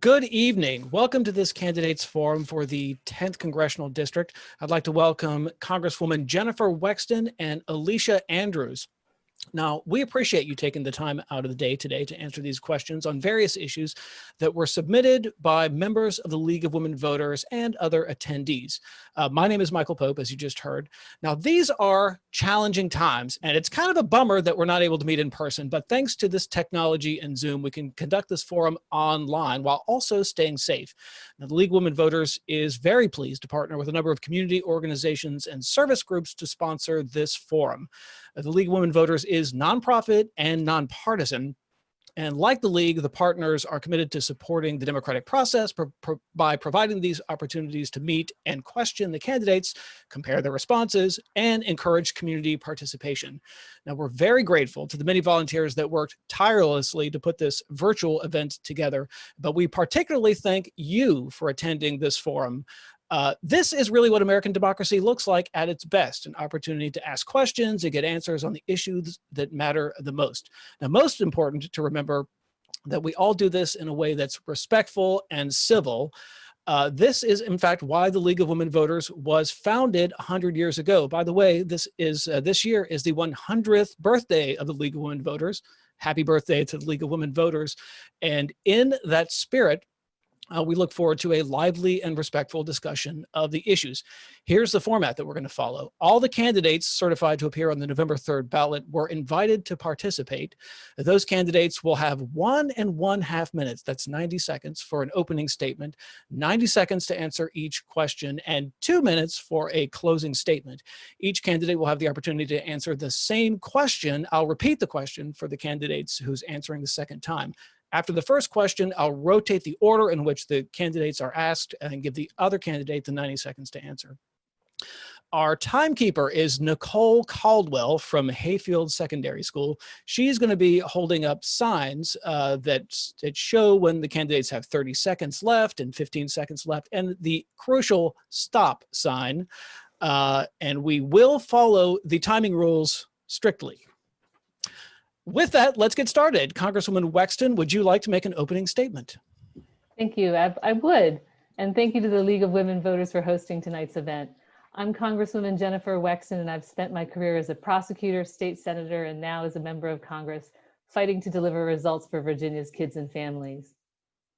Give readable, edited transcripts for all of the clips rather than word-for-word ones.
Good evening. Welcome to this candidates forum for the 10th Congressional District. I'd like to welcome Congresswoman Jennifer Wexton and Alicia Andrews. Now, we appreciate you taking the time out of the day today to answer these questions on various issues that were submitted by members of the League of Women Voters and other attendees. My name is Michael Pope, as you just heard. Now, these are challenging times, and it's kind of a bummer that we're not able to meet in person, but thanks to this technology and Zoom, we can conduct this forum online while also staying safe. Now, the League of Women Voters is very pleased to partner with a number of community organizations and service groups to sponsor this forum. The League of Women Voters is nonprofit and nonpartisan. And like the League, the partners are committed to supporting the democratic process by providing these opportunities to meet and question the candidates, compare their responses, and encourage community participation. Now, we're very grateful to the many volunteers that worked tirelessly to put this virtual event together, but we particularly thank you for attending this forum. This is really what American democracy looks like at its best, an opportunity to ask questions and get answers on the issues that matter the most. Now, most important to remember that we all do this in a way that's respectful and civil. This is, in fact, why the League of Women Voters was founded 100 years ago. By the way, this year is the 100th birthday of the League of Women Voters. Happy birthday to the League of Women Voters. And in that spirit, we look forward to a lively and respectful discussion of the issues. Here's the format that we're going to follow. All the candidates certified to appear on the November 3rd ballot were invited to participate. Those candidates will have 1.5 minutes, that's 90 seconds, for an opening statement, 90 seconds to answer each question, and 2 minutes for a closing statement. Each candidate will have the opportunity to answer the same question. I'll repeat the question for the candidates who's answering the second time. After the first question, I'll rotate the order in which the candidates are asked and give the other candidate the 90 seconds to answer. Our timekeeper is Nicole Caldwell from Hayfield Secondary School. She's going to be holding up signs that show when the candidates have 30 seconds left and 15 seconds left, and the crucial stop sign. And we will follow the timing rules strictly. With that, let's get started. Congresswoman Wexton, would you like to make an opening statement? Thank you. I would. And thank you to the League of Women Voters for hosting tonight's event. I'm Congresswoman Jennifer Wexton, and I've spent my career as a prosecutor, state senator, and now as a member of Congress, fighting to deliver results for Virginia's kids and families.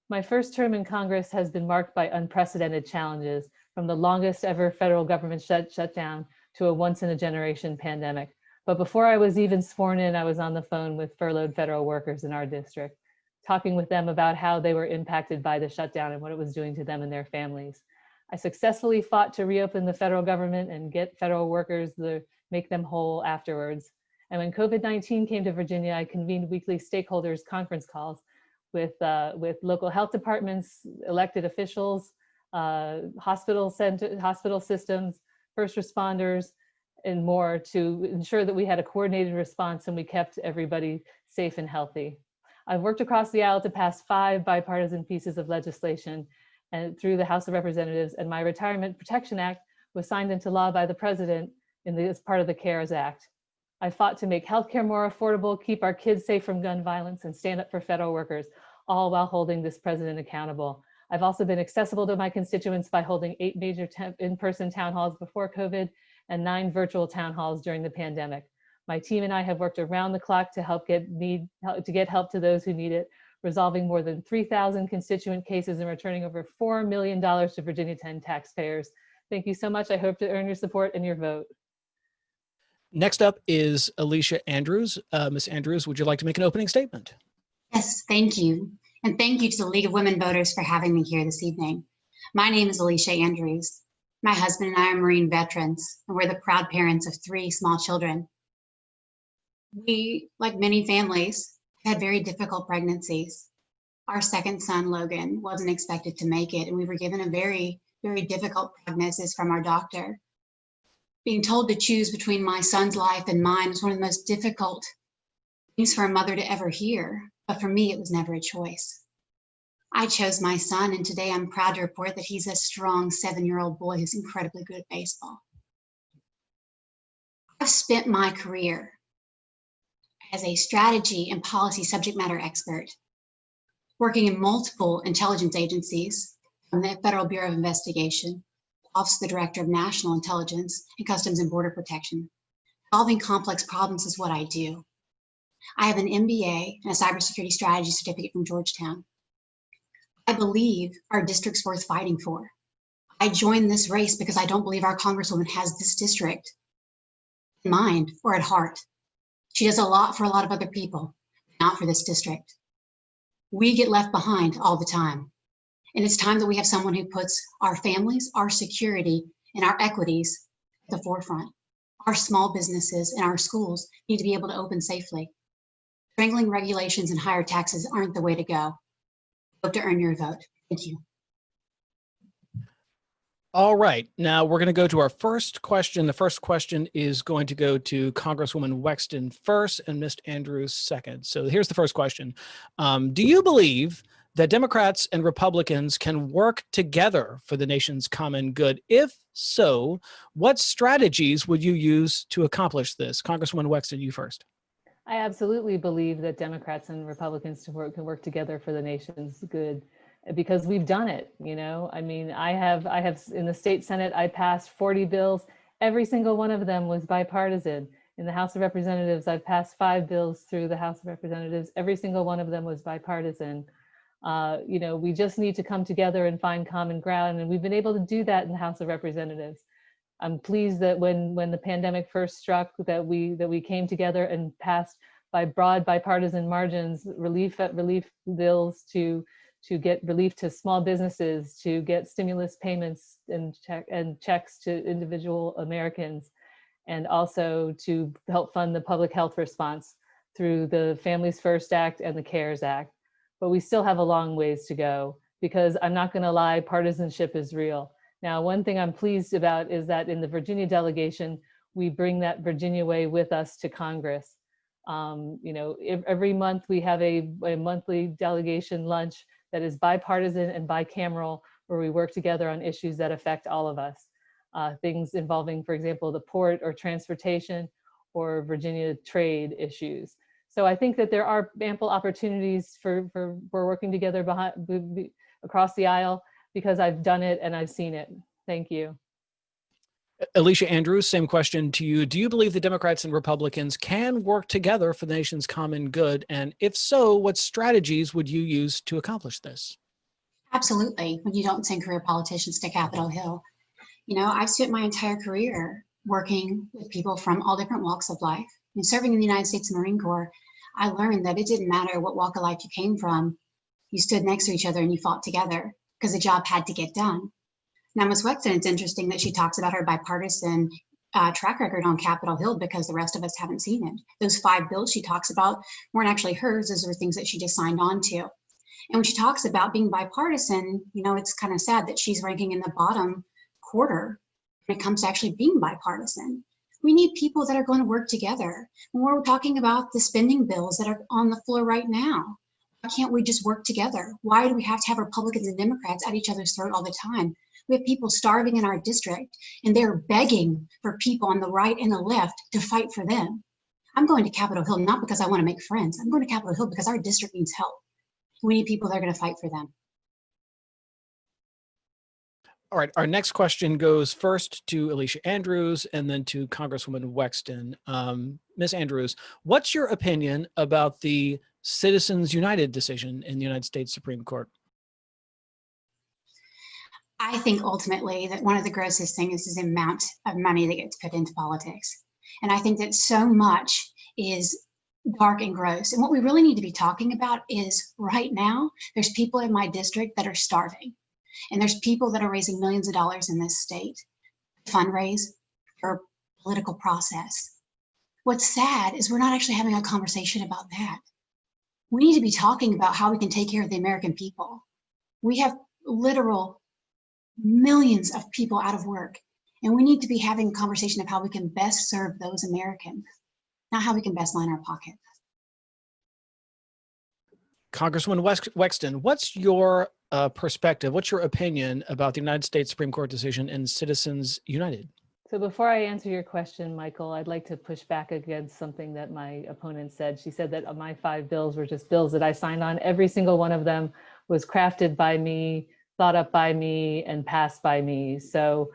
My first term in Congress has been marked by unprecedented challenges, from the longest ever federal government shutdown to a once-in-a-generation pandemic. But before I was even sworn in, I was on the phone with furloughed federal workers in our district, talking with them about how they were impacted by the shutdown and what it was doing to them and their families. I successfully fought to reopen the federal government and get federal workers make them whole afterwards. And when COVID-19 came to Virginia, I convened weekly stakeholders conference calls with local health departments, elected officials, hospital systems, first responders, and more to ensure that we had a coordinated response and we kept everybody safe and healthy. I've worked across the aisle to pass 5 bipartisan pieces of legislation and through the House of Representatives, and my Retirement Protection Act was signed into law by the President as part of the CARES Act. I fought to make healthcare more affordable, keep our kids safe from gun violence, and stand up for federal workers, all while holding this president accountable. I've also been accessible to my constituents by holding 8 major in-person town halls before COVID and 9 virtual town halls during the pandemic. My team and I have worked around the clock to get help to those who need it, resolving more than 3,000 constituent cases and returning over $4 million to Virginia 10 taxpayers. Thank you so much. I hope to earn your support and your vote. Next up is Alicia Andrews. Ms. Andrews, would you like to make an opening statement? Yes, thank you. And thank you to the League of Women Voters for having me here this evening. My name is Alicia Andrews. My husband and I are Marine veterans, and we're the proud parents of 3 small children. We, like many families, had very difficult pregnancies. Our second son, Logan, wasn't expected to make it, and we were given a very, very difficult prognosis from our doctor. Being told to choose between my son's life and mine was one of the most difficult things for a mother to ever hear, but for me, it was never a choice. I chose my son, and today I'm proud to report that he's a strong 7-year-old boy who's incredibly good at baseball. I've spent my career as a strategy and policy subject matter expert working in multiple intelligence agencies, from the Federal Bureau of Investigation, Office of the Director of National Intelligence, and Customs and Border Protection. Solving complex problems is what I do. I have an MBA and a cybersecurity strategy certificate from Georgetown. I believe our district's worth fighting for. I joined this race because I don't believe our Congresswoman has this district in mind or at heart. She does a lot for a lot of other people, not for this district. We get left behind all the time. And it's time that we have someone who puts our families, our security, and our equities at the forefront. Our small businesses and our schools need to be able to open safely. Strangling regulations and higher taxes aren't the way to go. Vote to earn your vote. Thank you. All right, now we're going to go to our first question. The first question is going to go to Congresswoman Wexton first and Ms. Andrews second. So here's the first question. Do you believe that Democrats and Republicans can work together for the nation's common good? If so, what strategies would you use to accomplish this? Congresswoman Wexton, you first. I absolutely believe that Democrats and Republicans can work together for the nation's good, because we've done it. You know, I mean, I have in the state Senate, I passed 40 bills. Every single one of them was bipartisan. In the House of Representatives, I've passed 5 bills through the House of Representatives. Every single one of them was bipartisan. You know, we just need to come together and find common ground, and we've been able to do that in the House of Representatives. I'm pleased that when the pandemic first struck, that we came together and passed by broad bipartisan margins relief bills to get relief to small businesses, to get stimulus payments and checks to individual Americans, and also to help fund the public health response through the Families First Act and the CARES Act. But we still have a long ways to go, because I'm not going to lie, partisanship is real. Now, one thing I'm pleased about is that in the Virginia delegation, we bring that Virginia way with us to Congress. You know, every month we have a monthly delegation lunch that is bipartisan and bicameral, where we work together on issues that affect all of us. Things involving, for example, the port or transportation or Virginia trade issues. So I think that there are ample opportunities for working together across the aisle, because I've done it and I've seen it. Thank you. Alicia Andrews, same question to you. Do you believe the Democrats and Republicans can work together for the nation's common good? And if so, what strategies would you use to accomplish this? Absolutely. When you don't send career politicians to Capitol Hill. You know, I've spent my entire career working with people from all different walks of life. And serving in the United States Marine Corps, I learned that it didn't matter what walk of life you came from. You stood next to each other and you fought together, because the job had to get done. Now, Ms. Wexton, it's interesting that she talks about her bipartisan track record on Capitol Hill, because the rest of us haven't seen it. Those 5 bills she talks about weren't actually hers. Those are things that she just signed on to. And when she talks about being bipartisan, you know, it's kind of sad that she's ranking in the bottom quarter when it comes to actually being bipartisan. We need people that are going to work together. When we're talking about the spending bills that are on the floor right now, why can't we just work together? Why do we have to have Republicans and Democrats at each other's throat all the time? We have people starving in our district, and they're begging for people on the right and the left to fight for them. I'm going to Capitol Hill not because I want to make friends. I'm going to Capitol Hill because our district needs help. We need people that are going to fight for them. All right, our next question goes first to Alicia Andrews and then to Congresswoman Wexton. Ms. Andrews, what's your opinion about the Citizens United decision in the United States Supreme Court? I think ultimately that one of the grossest things is the amount of money that gets put into politics. And I think that so much is dark and gross. And what we really need to be talking about is right now, there's people in my district that are starving. And there's people that are raising millions of dollars in this state to fundraise for political process. What's sad is we're not actually having a conversation about that. We need to be talking about how we can take care of the American people. We have literal millions of people out of work, and we need to be having a conversation of how we can best serve those Americans, not how we can best line our pockets. Congresswoman Wexton, what's your perspective? What's your opinion about the United States Supreme Court decision in Citizens United? So before I answer your question, Michael, I'd like to push back against something that my opponent said. She said that my 5 bills were just bills that I signed on. Every single one of them was crafted by me, thought up by me, and passed by me. So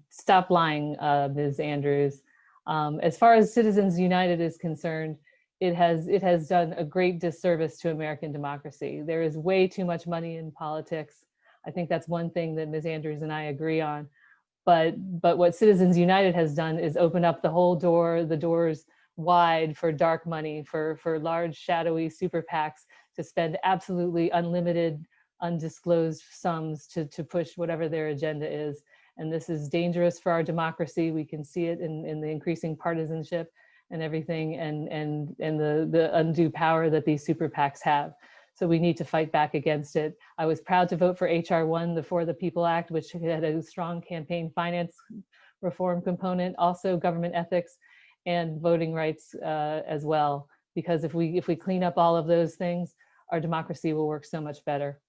stop lying, Ms. Andrews. As far as Citizens United is concerned, it has done a great disservice to American democracy. There is way too much money in politics. I think that's one thing that Ms. Andrews and I agree on. But what Citizens United has done is open up the whole the doors wide for dark money, for large shadowy super PACs to spend absolutely unlimited, undisclosed sums to push whatever their agenda is. And this is dangerous for our democracy. We can see it in the increasing partisanship and everything, and the undue power that these super PACs have. So we need to fight back against it. I was proud to vote for HR 1, the For the People Act, which had a strong campaign finance reform component, also government ethics and voting rights as well. Because if we clean up all of those things, our democracy will work so much better.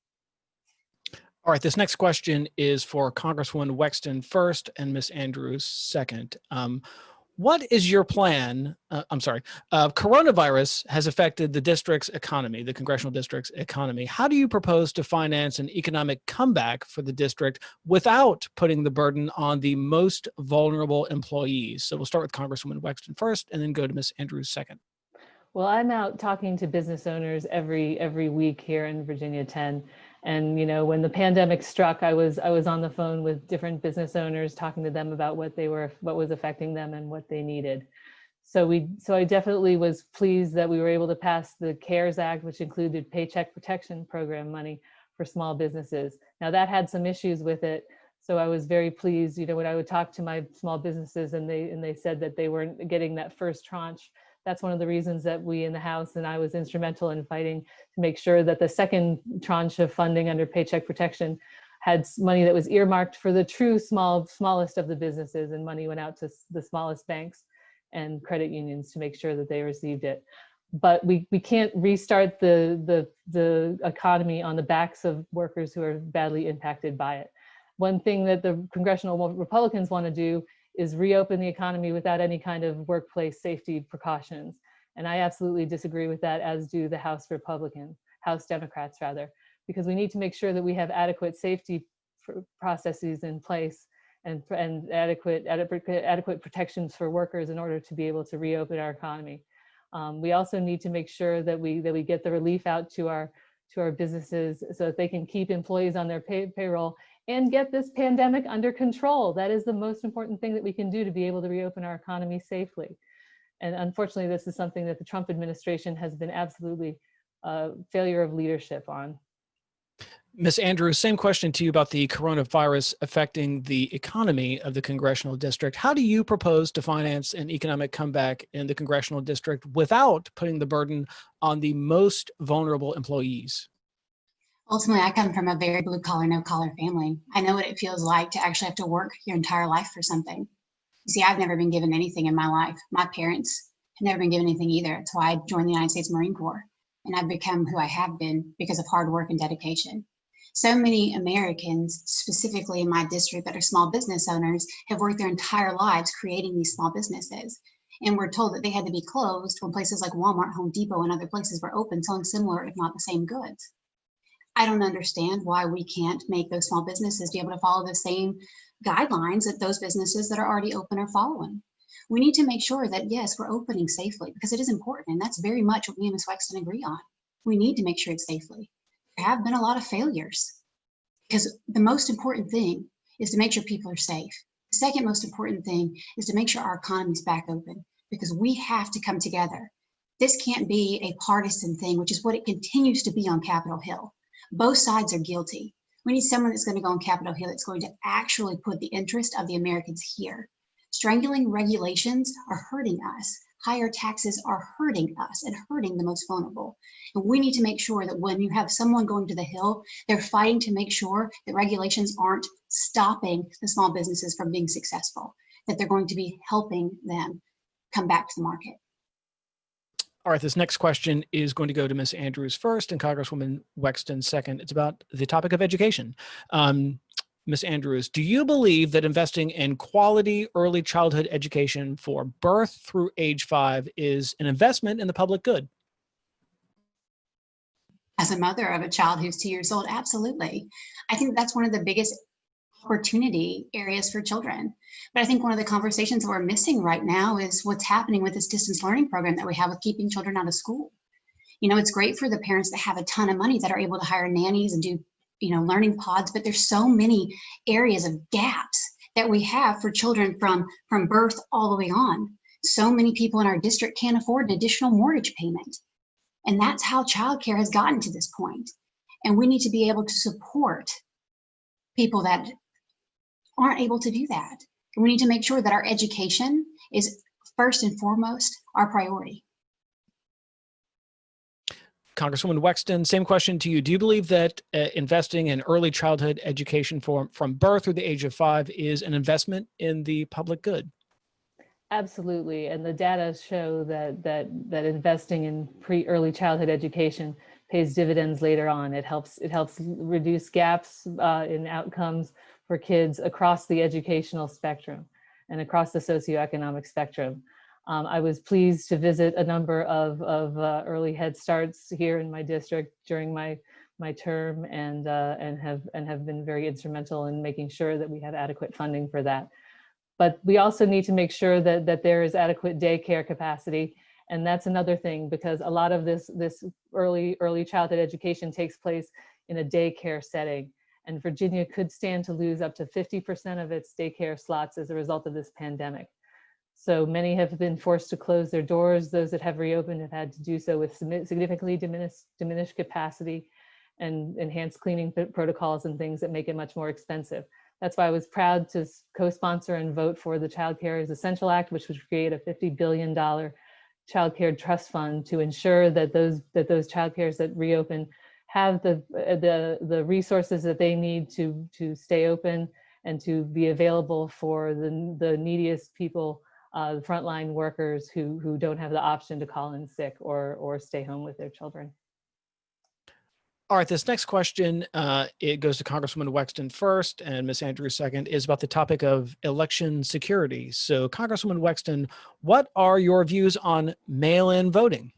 All right, this next question is for Congresswoman Wexton first and Ms. Andrews second. What is your plan? Coronavirus has affected the district's economy, the congressional district's economy. How do you propose to finance an economic comeback for the district without putting the burden on the most vulnerable employees? So we'll start with Congresswoman Wexton first and then go to Ms. Andrews second. Well, I'm out talking to business owners every week here in Virginia 10. And, you know, when the pandemic struck, I was on the phone with different business owners, talking to them about what was affecting them and what they needed. So I definitely was pleased that we were able to pass the CARES Act, which included Paycheck Protection Program money for small businesses. Now that had some issues with it. So I was very pleased, you know, when I would talk to my small businesses and they said that they weren't getting that first tranche. That's one of the reasons that we in the House and I was instrumental in fighting to make sure that the second tranche of funding under Paycheck Protection had money that was earmarked for the true smallest of the businesses, and money went out to the smallest banks and credit unions to make sure that they received it. But we can't restart the economy on the backs of workers who are badly impacted by it. One thing that the Congressional Republicans want to do is reopen the economy without any kind of workplace safety precautions. And I absolutely disagree with that, as do the House Democrats rather, because we need to make sure that we have adequate safety processes in place and adequate protections for workers in order to be able to reopen our economy. We also need to make sure that we get the relief out to our businesses so that they can keep employees on their payroll and get this pandemic under control. That is the most important thing that we can do to be able to reopen our economy safely. And unfortunately, this is something that the Trump administration has been absolutely a failure of leadership on. Ms. Andrews, same question to you about the coronavirus affecting the economy of the congressional district. How do you propose to finance an economic comeback in the congressional district without putting the burden on the most vulnerable employees? Ultimately, I come from a very blue collar, no collar family. I know what it feels like to actually have to work your entire life for something. You see, I've never been given anything in my life. My parents have never been given anything either. That's why I joined the United States Marine Corps. And I've become who I have been because of hard work and dedication. So many Americans, specifically in my district that are small business owners, have worked their entire lives creating these small businesses. And we're told that they had to be closed when places like Walmart, Home Depot, and other places were open, selling similar, if not the same goods. I don't understand why we can't make those small businesses be able to follow the same guidelines that those businesses that are already open are following. We need to make sure that, yes, we're opening safely, because it is important, and that's very much what me and Ms. Wexton agree on. We need to make sure it's safely. There have been a lot of failures, because the most important thing is to make sure people are safe. The second most important thing is to make sure our economy is back open, because we have to come together. This can't be a partisan thing, which is what it continues to be on Capitol Hill. Both sides are guilty. We need someone that's going to go on Capitol Hill that's going to actually put the interest of the Americans here. Strangling regulations are hurting us. Higher taxes are hurting us and hurting the most vulnerable. And we need to make sure that when you have someone going to the Hill, they're fighting to make sure that regulations aren't stopping the small businesses from being successful, that they're going to be helping them come back to the market. All right, this next question is going to go to Ms. Andrews first and Congresswoman Wexton second. It's about the topic of education. Ms. Andrews, do you believe that investing in quality early childhood education for birth through age 5 is an investment in the public good? As a mother of a child who's 2 years old, absolutely. I think that's one of the biggest opportunity areas for children. But I think one of the conversations that we're missing right now is what's happening with this distance learning program that we have with keeping children out of school. You know, it's great for the parents that have a ton of money that are able to hire nannies and do, learning pods, but there's so many areas of gaps that we have for children from birth all the way on. So many people in our district can't afford an additional mortgage payment. And that's how childcare has gotten to this point. And we need to be able to support people that aren't able to do that. And we need to make sure that our education is first and foremost our priority. Congresswoman Wexton, same question to you. Do you believe that investing in early childhood education from birth through the age of 5 is an investment in the public good? Absolutely, and the data show that investing in early childhood education pays dividends later on. It helps reduce gaps in outcomes for kids across the educational spectrum and across the socioeconomic spectrum. I was pleased to visit a number of early Head Starts here in my district during my term, and have been very instrumental in making sure that we have adequate funding for that. But we also need to make sure that there is adequate daycare capacity, and that's another thing, because a lot of this early childhood education takes place in a daycare setting, and Virginia could stand to lose up to 50% of its daycare slots as a result of this pandemic. So many have been forced to close their doors. Those that have reopened have had to do so with significantly diminished capacity and enhanced cleaning protocols and things that make it much more expensive. That's why I was proud to co-sponsor and vote for the Child Care is Essential Act, which would create a $50 billion child care trust fund to ensure that those child cares that reopen have the resources that they need to stay open and to be available for the neediest people, the frontline workers who don't have the option to call in sick or stay home with their children. All right, this next question, it goes to Congresswoman Wexton first and Ms. Andrews second, is about the topic of election security. So Congresswoman Wexton, what are your views on mail-in voting?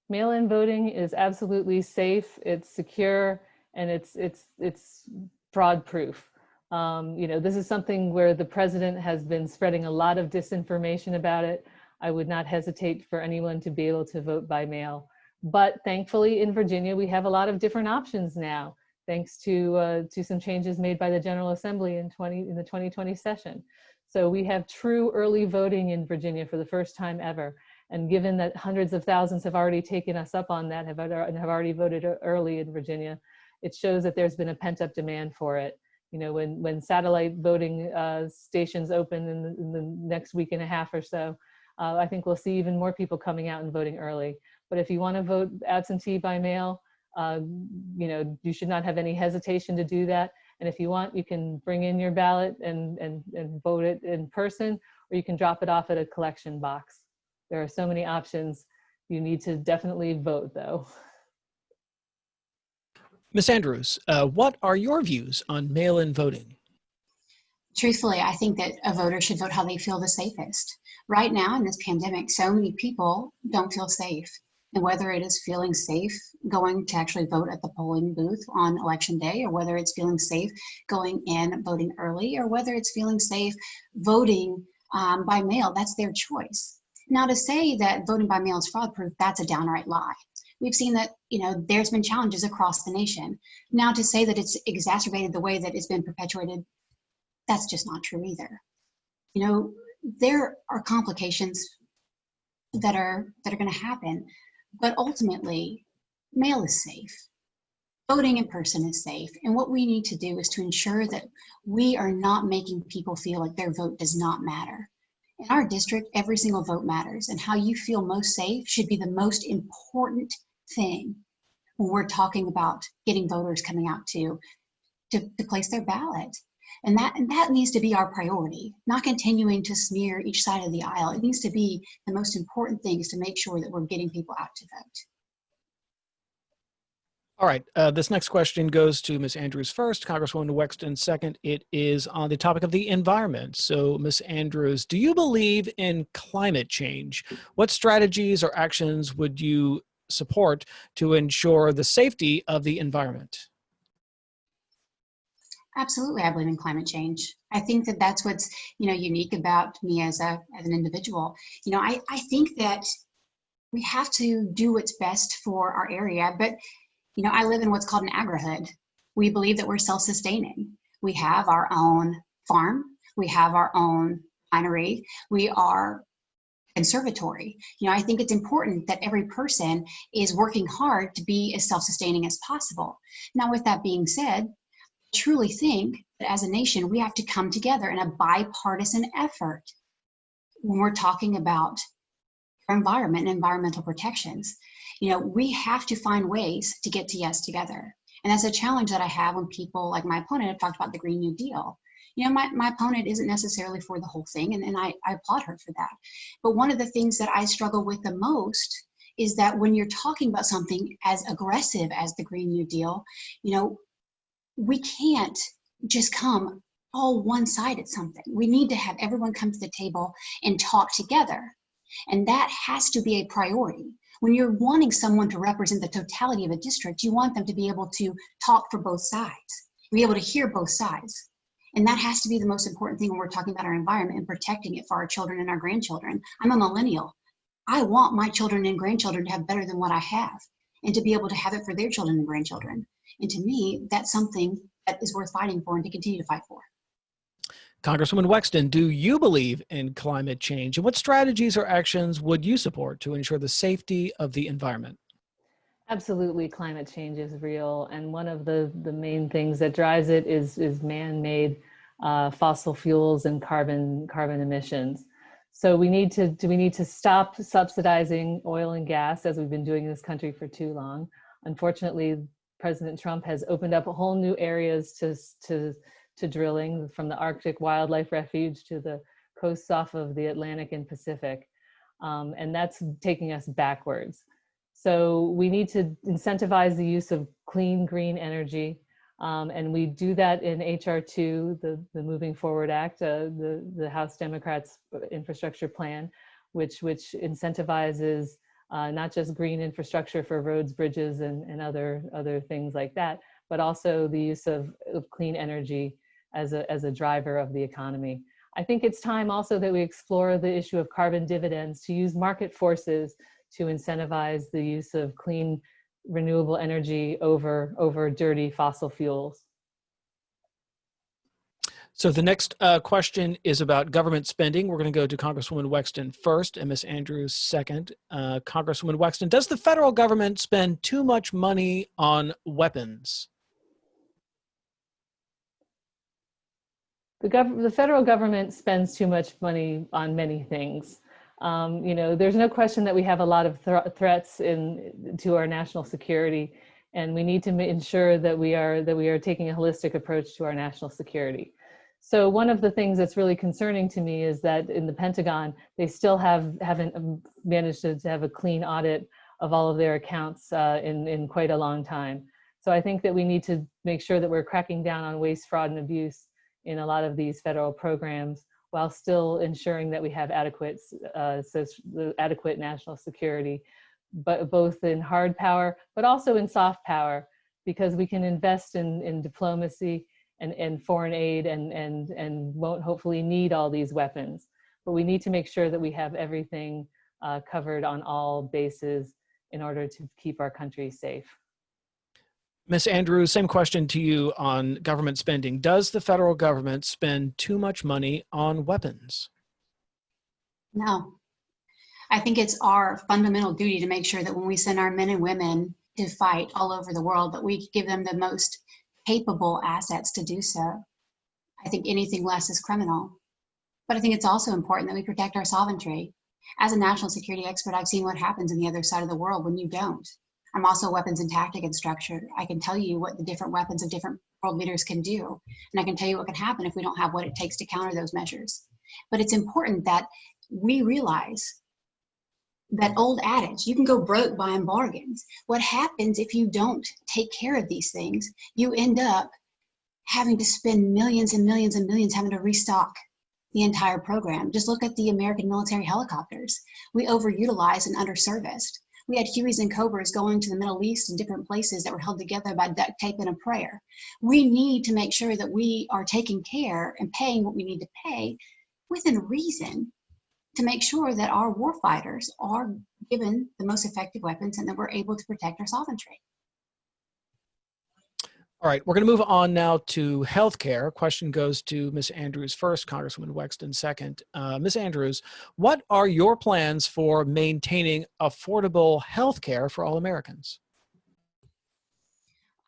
Mail-in voting is absolutely safe, it's secure, and it's fraud-proof. This is something where the president has been spreading a lot of disinformation about it. I would not hesitate for anyone to be able to vote by mail. But thankfully in Virginia, we have a lot of different options now, thanks to some changes made by the General Assembly in the 2020 session. So we have true early voting in Virginia for the first time ever. And given that hundreds of thousands have already taken us up on that, have already voted early in Virginia, it shows that there's been a pent-up demand for it. When satellite voting stations open in the next week and a half or so, I think we'll see even more people coming out and voting early. But if you want to vote absentee by mail, you should not have any hesitation to do that. And if you want, you can bring in your ballot and vote it in person, or you can drop it off at a collection box. There are so many options. You need to definitely vote, though. Ms. Andrews, what are your views on mail-in voting? Truthfully, I think that a voter should vote how they feel the safest. Right now in this pandemic, so many people don't feel safe. And whether it is feeling safe going to actually vote at the polling booth on election day, or whether it's feeling safe going in voting early, or whether it's feeling safe voting by mail, that's their choice. Now, to say that voting by mail is fraud-proof, that's a downright lie. We've seen that, there's been challenges across the nation. Now, to say that it's exacerbated the way that it's been perpetuated, that's just not true either. There are complications that are going to happen, but ultimately, mail is safe. Voting in person is safe. And what we need to do is to ensure that we are not making people feel like their vote does not matter. In our district, every single vote matters, and how you feel most safe should be the most important thing when we're talking about getting voters coming out to place their ballot. And that needs to be our priority, not continuing to smear each side of the aisle. It needs to be the most important thing, is to make sure that we're getting people out to vote. All right, this next question goes to Ms. Andrews first, Congresswoman Wexton second. It is on the topic of the environment. So, Ms. Andrews, do you believe in climate change? What strategies or actions would you support to ensure the safety of the environment? Absolutely, I believe in climate change. I think that that's what's unique about me as an individual. I think that we have to do what's best for our area, but I live in what's called an agrihood. We believe that we're self-sustaining. We have our own farm. We have our own winery. We are conservatory. I think it's important that every person is working hard to be as self-sustaining as possible. Now, with that being said, I truly think that as a nation, we have to come together in a bipartisan effort when we're talking about our environment and environmental protections. We have to find ways to get to yes together. And that's a challenge that I have when people like my opponent have talked about the Green New Deal. My opponent isn't necessarily for the whole thing, and I applaud her for that. But one of the things that I struggle with the most is that when you're talking about something as aggressive as the Green New Deal, we can't just come all one-sided something. We need to have everyone come to the table and talk together. And that has to be a priority. When you're wanting someone to represent the totality of a district, you want them to be able to talk for both sides, be able to hear both sides. And that has to be the most important thing when we're talking about our environment and protecting it for our children and our grandchildren. I'm a millennial. I want my children and grandchildren to have better than what I have and to be able to have it for their children and grandchildren. And to me, that's something that is worth fighting for and to continue to fight for. Congresswoman Wexton, do you believe in climate change? And what strategies or actions would you support to ensure the safety of the environment? Absolutely, climate change is real. And one of the main things that drives it is man-made fossil fuels and carbon emissions. So we need to stop subsidizing oil and gas, as we've been doing in this country for too long. Unfortunately, President Trump has opened up whole new areas to drilling, from the Arctic Wildlife Refuge to the coasts off of the Atlantic and Pacific. And that's taking us backwards. So we need to incentivize the use of clean, green energy. And we do that in HR 2, the Moving Forward Act, the House Democrats' infrastructure plan, which incentivizes not just green infrastructure for roads, bridges, and other things like that, but also the use of clean energy as a driver of the economy. I think it's time also that we explore the issue of carbon dividends, to use market forces to incentivize the use of clean, renewable energy over dirty fossil fuels. So the next question is about government spending. We're going to go to Congresswoman Wexton first and Ms. Andrews second. Congresswoman Wexton, does the federal government spend too much money on weapons? The federal government spends too much money on many things. There's no question that we have a lot of threats to our national security, and we need to ensure that we are taking a holistic approach to our national security. So one of the things that's really concerning to me is that in the Pentagon, they still haven't managed to have a clean audit of all of their accounts in quite a long time. So I think that we need to make sure that we're cracking down on waste, fraud, and abuse in a lot of these federal programs, while still ensuring that we have adequate national security, but both in hard power, but also in soft power, because we can invest in diplomacy and foreign aid and won't hopefully need all these weapons. But we need to make sure that we have everything covered on all bases in order to keep our country safe. Ms. Andrews, same question to you on government spending. Does the federal government spend too much money on weapons? No. I think it's our fundamental duty to make sure that when we send our men and women to fight all over the world, that we give them the most capable assets to do so. I think anything less is criminal. But I think it's also important that we protect our sovereignty. As a national security expert, I've seen what happens on the other side of the world when you don't. I'm also a weapons and tactic instructor. I can tell you what the different weapons of different world leaders can do. And I can tell you what can happen if we don't have what it takes to counter those measures. But it's important that we realize that old adage, you can go broke buying bargains. What happens if you don't take care of these things? You end up having to spend millions and millions and millions having to restock the entire program. Just look at the American military helicopters. We overutilized and underserviced. We had Hueys and Cobras going to the Middle East and different places that were held together by duct tape and a prayer. We need to make sure that we are taking care and paying what we need to pay within reason to make sure that our warfighters are given the most effective weapons and that we're able to protect our sovereignty. All right, we're going to move on now to healthcare. Question goes to Ms. Andrews first, Congresswoman Wexton second. Ms. Andrews, what are your plans for maintaining affordable healthcare for all Americans?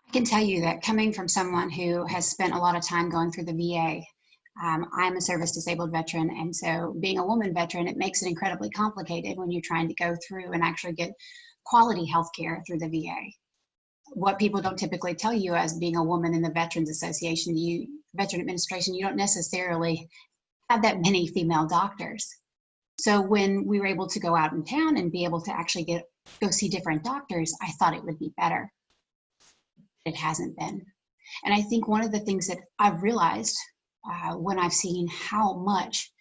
I can tell you that coming from someone who has spent a lot of time going through the VA, I'm a service disabled veteran, and so being a woman veteran, it makes it incredibly complicated when you're trying to go through and actually get quality health care through the VA. What people don't typically tell you as being a woman in the Veterans Association, Veteran Administration, you don't necessarily have that many female doctors. So when we were able to go out in town and be able to actually go see different doctors, I thought it would be better. It hasn't been. And I think one of the things that I've realized when I've seen how much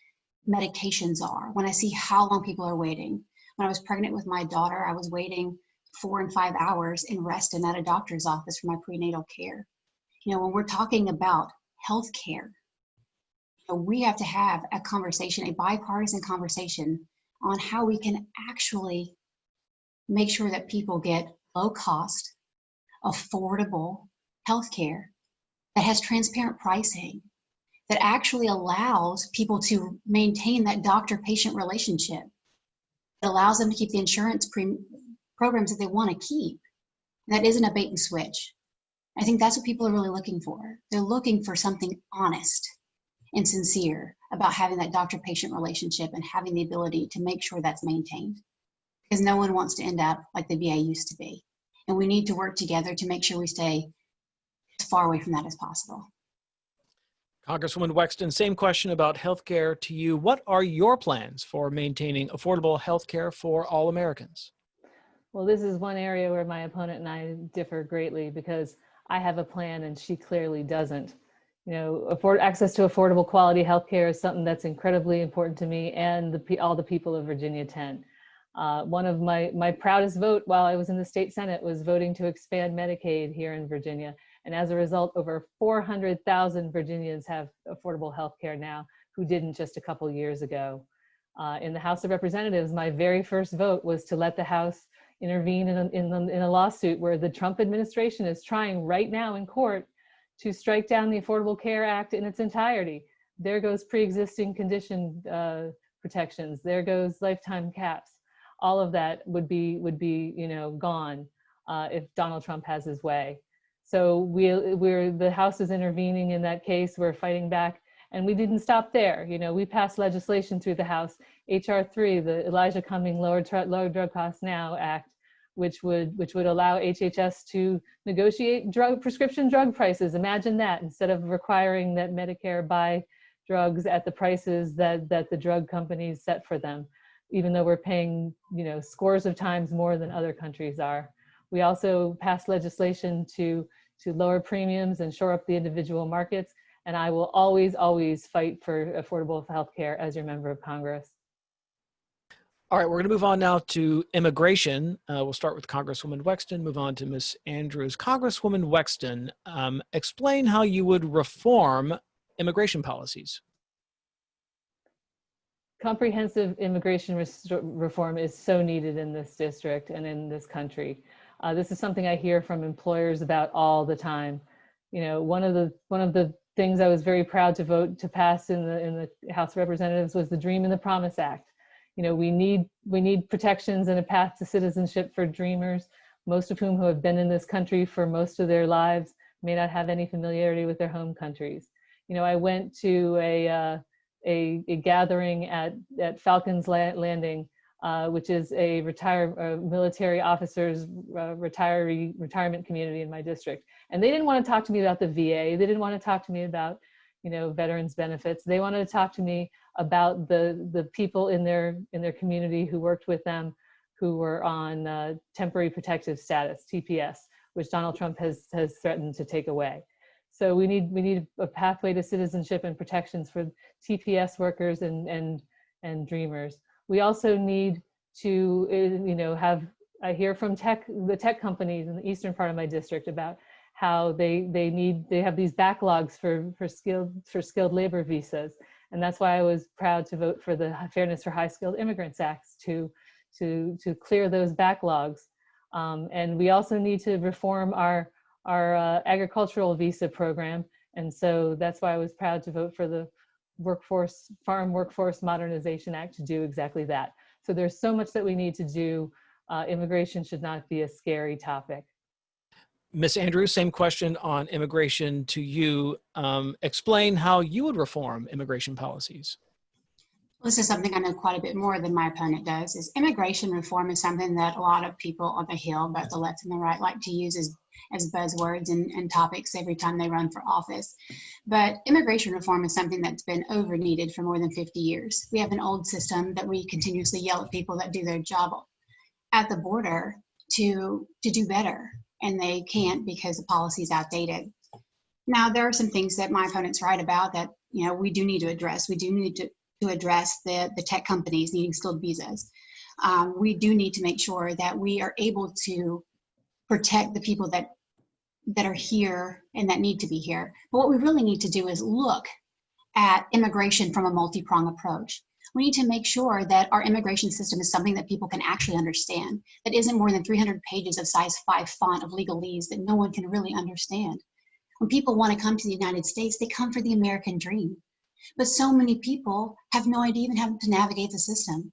medications are, when I see how long people are waiting. When I was pregnant with my daughter, I was waiting 4 and 5 hours in Reston at a doctor's office for my prenatal care. You know, when we're talking about health care, we have to have a conversation, a bipartisan conversation on how we can actually make sure that people get low cost, affordable health care that has transparent pricing, that actually allows people to maintain that doctor-patient relationship. It allows them to keep the insurance programs that they want to keep. That isn't a bait and switch. I think that's what people are really looking for. They're looking for something honest and sincere about having that doctor-patient relationship and having the ability to make sure that's maintained. Because no one wants to end up like the VA used to be. And we need to work together to make sure we stay as far away from that as possible. Congresswoman Wexton, same question about healthcare to you. What are your plans for maintaining affordable healthcare for all Americans? Well, this is one area where my opponent and I differ greatly because I have a plan and she clearly doesn't. You know, access to affordable quality healthcare is something that's incredibly important to me and all the people of Virginia 10. One of my proudest vote while I was in the state Senate was voting to expand Medicaid here in Virginia. And as a result, over 400,000 Virginians have affordable health care now who didn't just a couple years ago. In the House of Representatives, my very first vote was to let the House intervene in a lawsuit where the Trump administration is trying right now in court to strike down the Affordable Care Act in its entirety. There goes pre-existing condition protections. There goes lifetime caps. All of that would be gone if Donald Trump has his way. So the House is intervening in that case. We're fighting back, and we didn't stop there. You know, we passed legislation through the House, H.R. 3, the Elijah Cumming Lower Drug Costs Now Act, which would allow HHS to negotiate prescription drug prices. Imagine that, instead of requiring that Medicare buy drugs at the prices that the drug companies set for them, even though we're paying, scores of times more than other countries are. We also passed legislation to lower premiums and shore up the individual markets. And I will always, always fight for affordable health care as your member of Congress. All right, we're going to move on now to immigration. We'll start with Congresswoman Wexton, move on to Ms. Andrews. Congresswoman Wexton, explain how you would reform immigration policies. Comprehensive immigration reform is so needed in this district and in this country. This is something I hear from employers about all the time. You know, one of the things I was very proud to vote to pass in the House of Representatives was the Dream and the Promise Act. You know, we need protections and a path to citizenship for dreamers, most of whom who have been in this country for most of their lives may not have any familiarity with their home countries. You know, I went to a gathering at Falcons Landing, which is a military officers retirement community in my district. And they didn't want to talk to me about the VA. They didn't want to talk to me about, veterans benefits. They wanted to talk to me about the people in their community who worked with them, who were on temporary protective status, TPS, which Donald Trump has threatened to take away. So we need a pathway to citizenship and protections for TPS workers and dreamers. We also need to, I hear from the tech companies in the eastern part of my district about how they have these backlogs for skilled labor visas. And that's why I was proud to vote for the Fairness for High Skilled Immigrants Act to clear those backlogs. And we also need to reform our agricultural visa program. And so that's why I was proud to vote for the Farm Workforce Modernization Act to do exactly that. So there's so much that we need to do. Immigration should not be a scary topic. Ms. Andrews, same question on immigration to you. Explain how you would reform immigration policies. This is something I know quite a bit more than my opponent does. Is immigration reform is something that a lot of people on the Hill, both the left and the right, like to use as buzzwords and topics every time they run for office. But immigration reform is something that's been over needed for more than 50 years. We have an old system that we continuously yell at people that do their job at the border to do better, and they can't because the policy is outdated. Now, there are some things that my opponent's right about that we do need to address. We do need to address the tech companies needing skilled visas. We do need to make sure that we are able to protect the people that are here and that need to be here. But what we really need to do is look at immigration from a multi-pronged approach. We need to make sure that our immigration system is something that people can actually understand, that isn't more than 300 pages of size 5 font of legalese that no one can really understand. When people want to come to the United States, they come for the American dream. But so many people have no idea even how to navigate the system.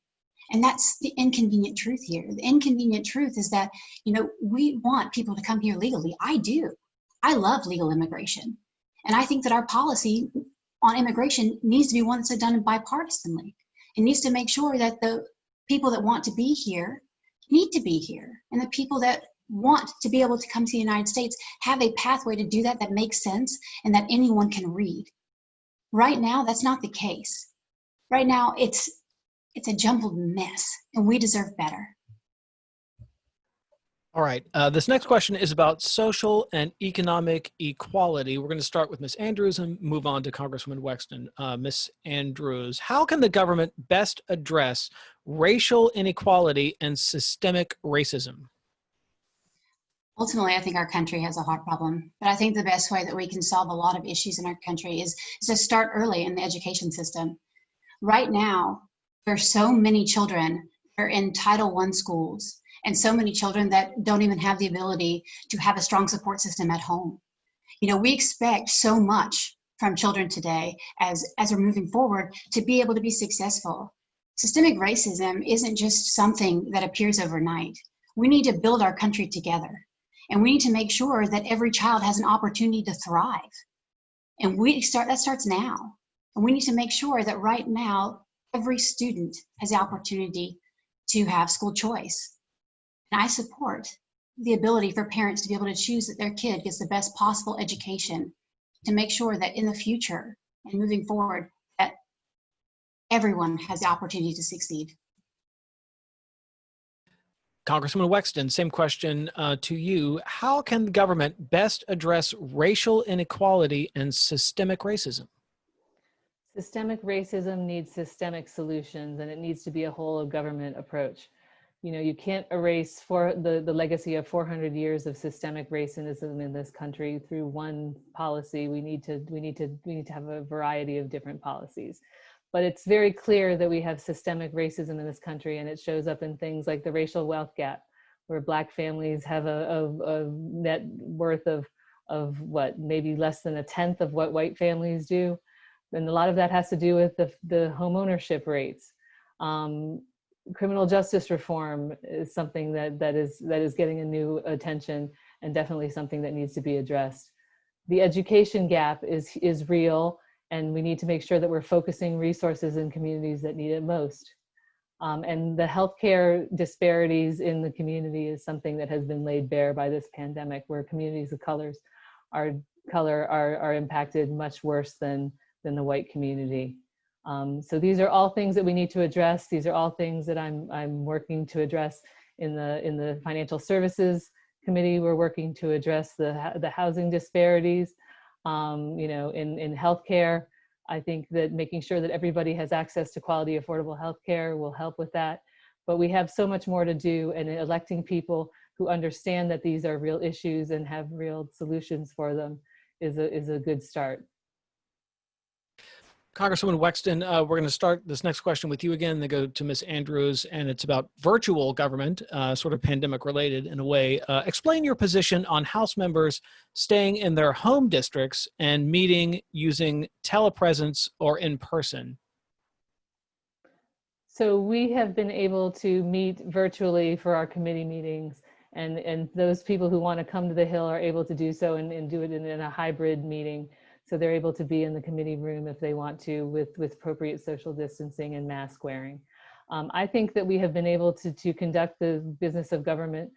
And that's the inconvenient truth here. The inconvenient truth is that, we want people to come here legally. I do. I love legal immigration. And I think that our policy on immigration needs to be one that's done bipartisanly. It needs to make sure that the people that want to be here need to be here. And the people that want to be able to come to the United States have a pathway to do that that makes sense and that anyone can read. Right now, that's not the case. Right now, it's a jumbled mess, and we deserve better. All right. This next question is about social and economic equality. We're going to start with Ms. Andrews and move on to Congresswoman Wexton. Ms. Andrews, how can the government best address racial inequality and systemic racism? Ultimately, I think our country has a heart problem, but I think the best way that we can solve a lot of issues in our country is to start early in the education system. Right now, there are so many children that are in Title I schools and so many children that don't even have the ability to have a strong support system at home. We expect so much from children today as we're moving forward to be able to be successful. Systemic racism isn't just something that appears overnight. We need to build our country together. And we need to make sure that every child has an opportunity to thrive. And that starts now. And we need to make sure that right now, every student has the opportunity to have school choice. And I support the ability for parents to be able to choose that their kid gets the best possible education to make sure that in the future and moving forward, that everyone has the opportunity to succeed. Congresswoman Wexton, same question to you. How can the government best address racial inequality and systemic racism? Systemic racism needs systemic solutions, and it needs to be a whole of government approach. You can't erase the legacy of 400 years of systemic racism in this country through one policy. We need to have a variety of different policies. But it's very clear that we have systemic racism in this country, and it shows up in things like the racial wealth gap, where Black families have a net worth of what, maybe less than a tenth of what white families do. And a lot of that has to do with the home ownership rates. Criminal justice reform is something that is getting a new attention, and definitely something that needs to be addressed. The education gap is real. And we need to make sure that we're focusing resources in communities that need it most. And the healthcare disparities in the community is something that has been laid bare by this pandemic, where communities of color are impacted much worse than the white community. So these are all things that we need to address. These are all things that I'm working to address in the Financial Services Committee. We're working to address the housing disparities, in healthcare. I think that making sure that everybody has access to quality, affordable healthcare will help with that. But we have so much more to do, and electing people who understand that these are real issues and have real solutions for them is a good start. Congresswoman Wexton, we're going to start this next question with you again, then go to Ms. Andrews, and it's about virtual government, sort of pandemic related in a way. Explain your position on House members staying in their home districts and meeting using telepresence or in person. So we have been able to meet virtually for our committee meetings, and those people who want to come to the Hill are able to do so and do it in a hybrid meeting. So they're able to be in the committee room if they want to with appropriate social distancing and mask wearing. I think that we have been able to conduct the business of government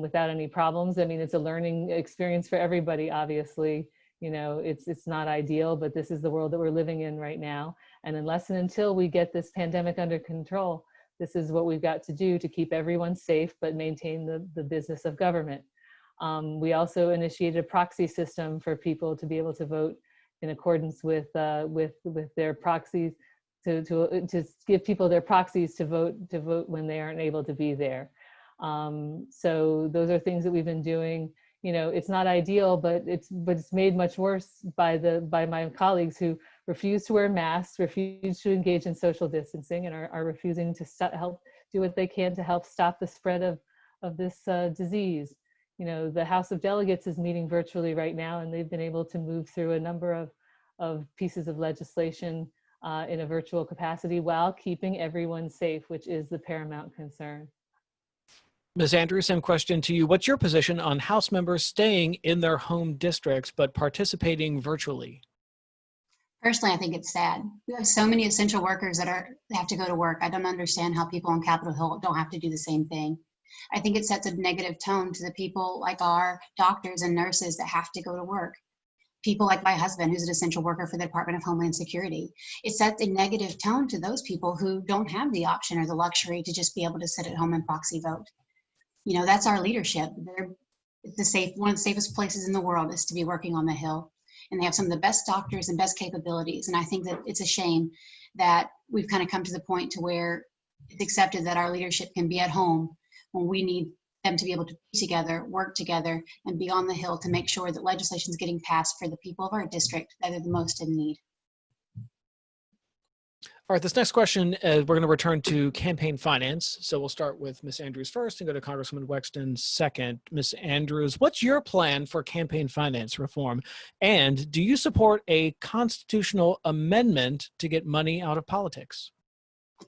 without any problems. I mean, it's a learning experience for everybody, obviously. It's not ideal, but this is the world that we're living in right now. And unless and until we get this pandemic under control, this is what we've got to do to keep everyone safe, but maintain the business of government. We also initiated a proxy system for people to be able to vote in accordance with their proxies, to give people their proxies to vote when they aren't able to be there. So those are things that we've been doing. It's not ideal, but it's made much worse by my colleagues who refuse to wear masks, refuse to engage in social distancing, and are refusing to help do what they can to help stop the spread of this disease. The House of Delegates is meeting virtually right now, and they've been able to move through a number of pieces of legislation in a virtual capacity while keeping everyone safe, which is the paramount concern. Ms. Andrews, same question to you. What's your position on House members staying in their home districts but participating virtually? Personally, I think it's sad. We have so many essential workers that have to go to work. I don't understand how people on Capitol Hill don't have to do the same thing. I think it sets a negative tone to the people like our doctors and nurses that have to go to work. People like my husband, who's an essential worker for the Department of Homeland Security. It sets a negative tone to those people who don't have the option or the luxury to just be able to sit at home and proxy vote. That's our leadership. One of the safest places in the world is to be working on the Hill. And they have some of the best doctors and best capabilities. And I think that it's a shame that we've kind of come to the point to where it's accepted that our leadership can be at home when we need them to be able to be together, work together, and be on the Hill to make sure that legislation is getting passed for the people of our district that are the most in need. All right, this next question, we're going to return to campaign finance. So we'll start with Ms. Andrews first and go to Congresswoman Wexton second. Ms. Andrews, what's your plan for campaign finance reform? And do you support a constitutional amendment to get money out of politics? I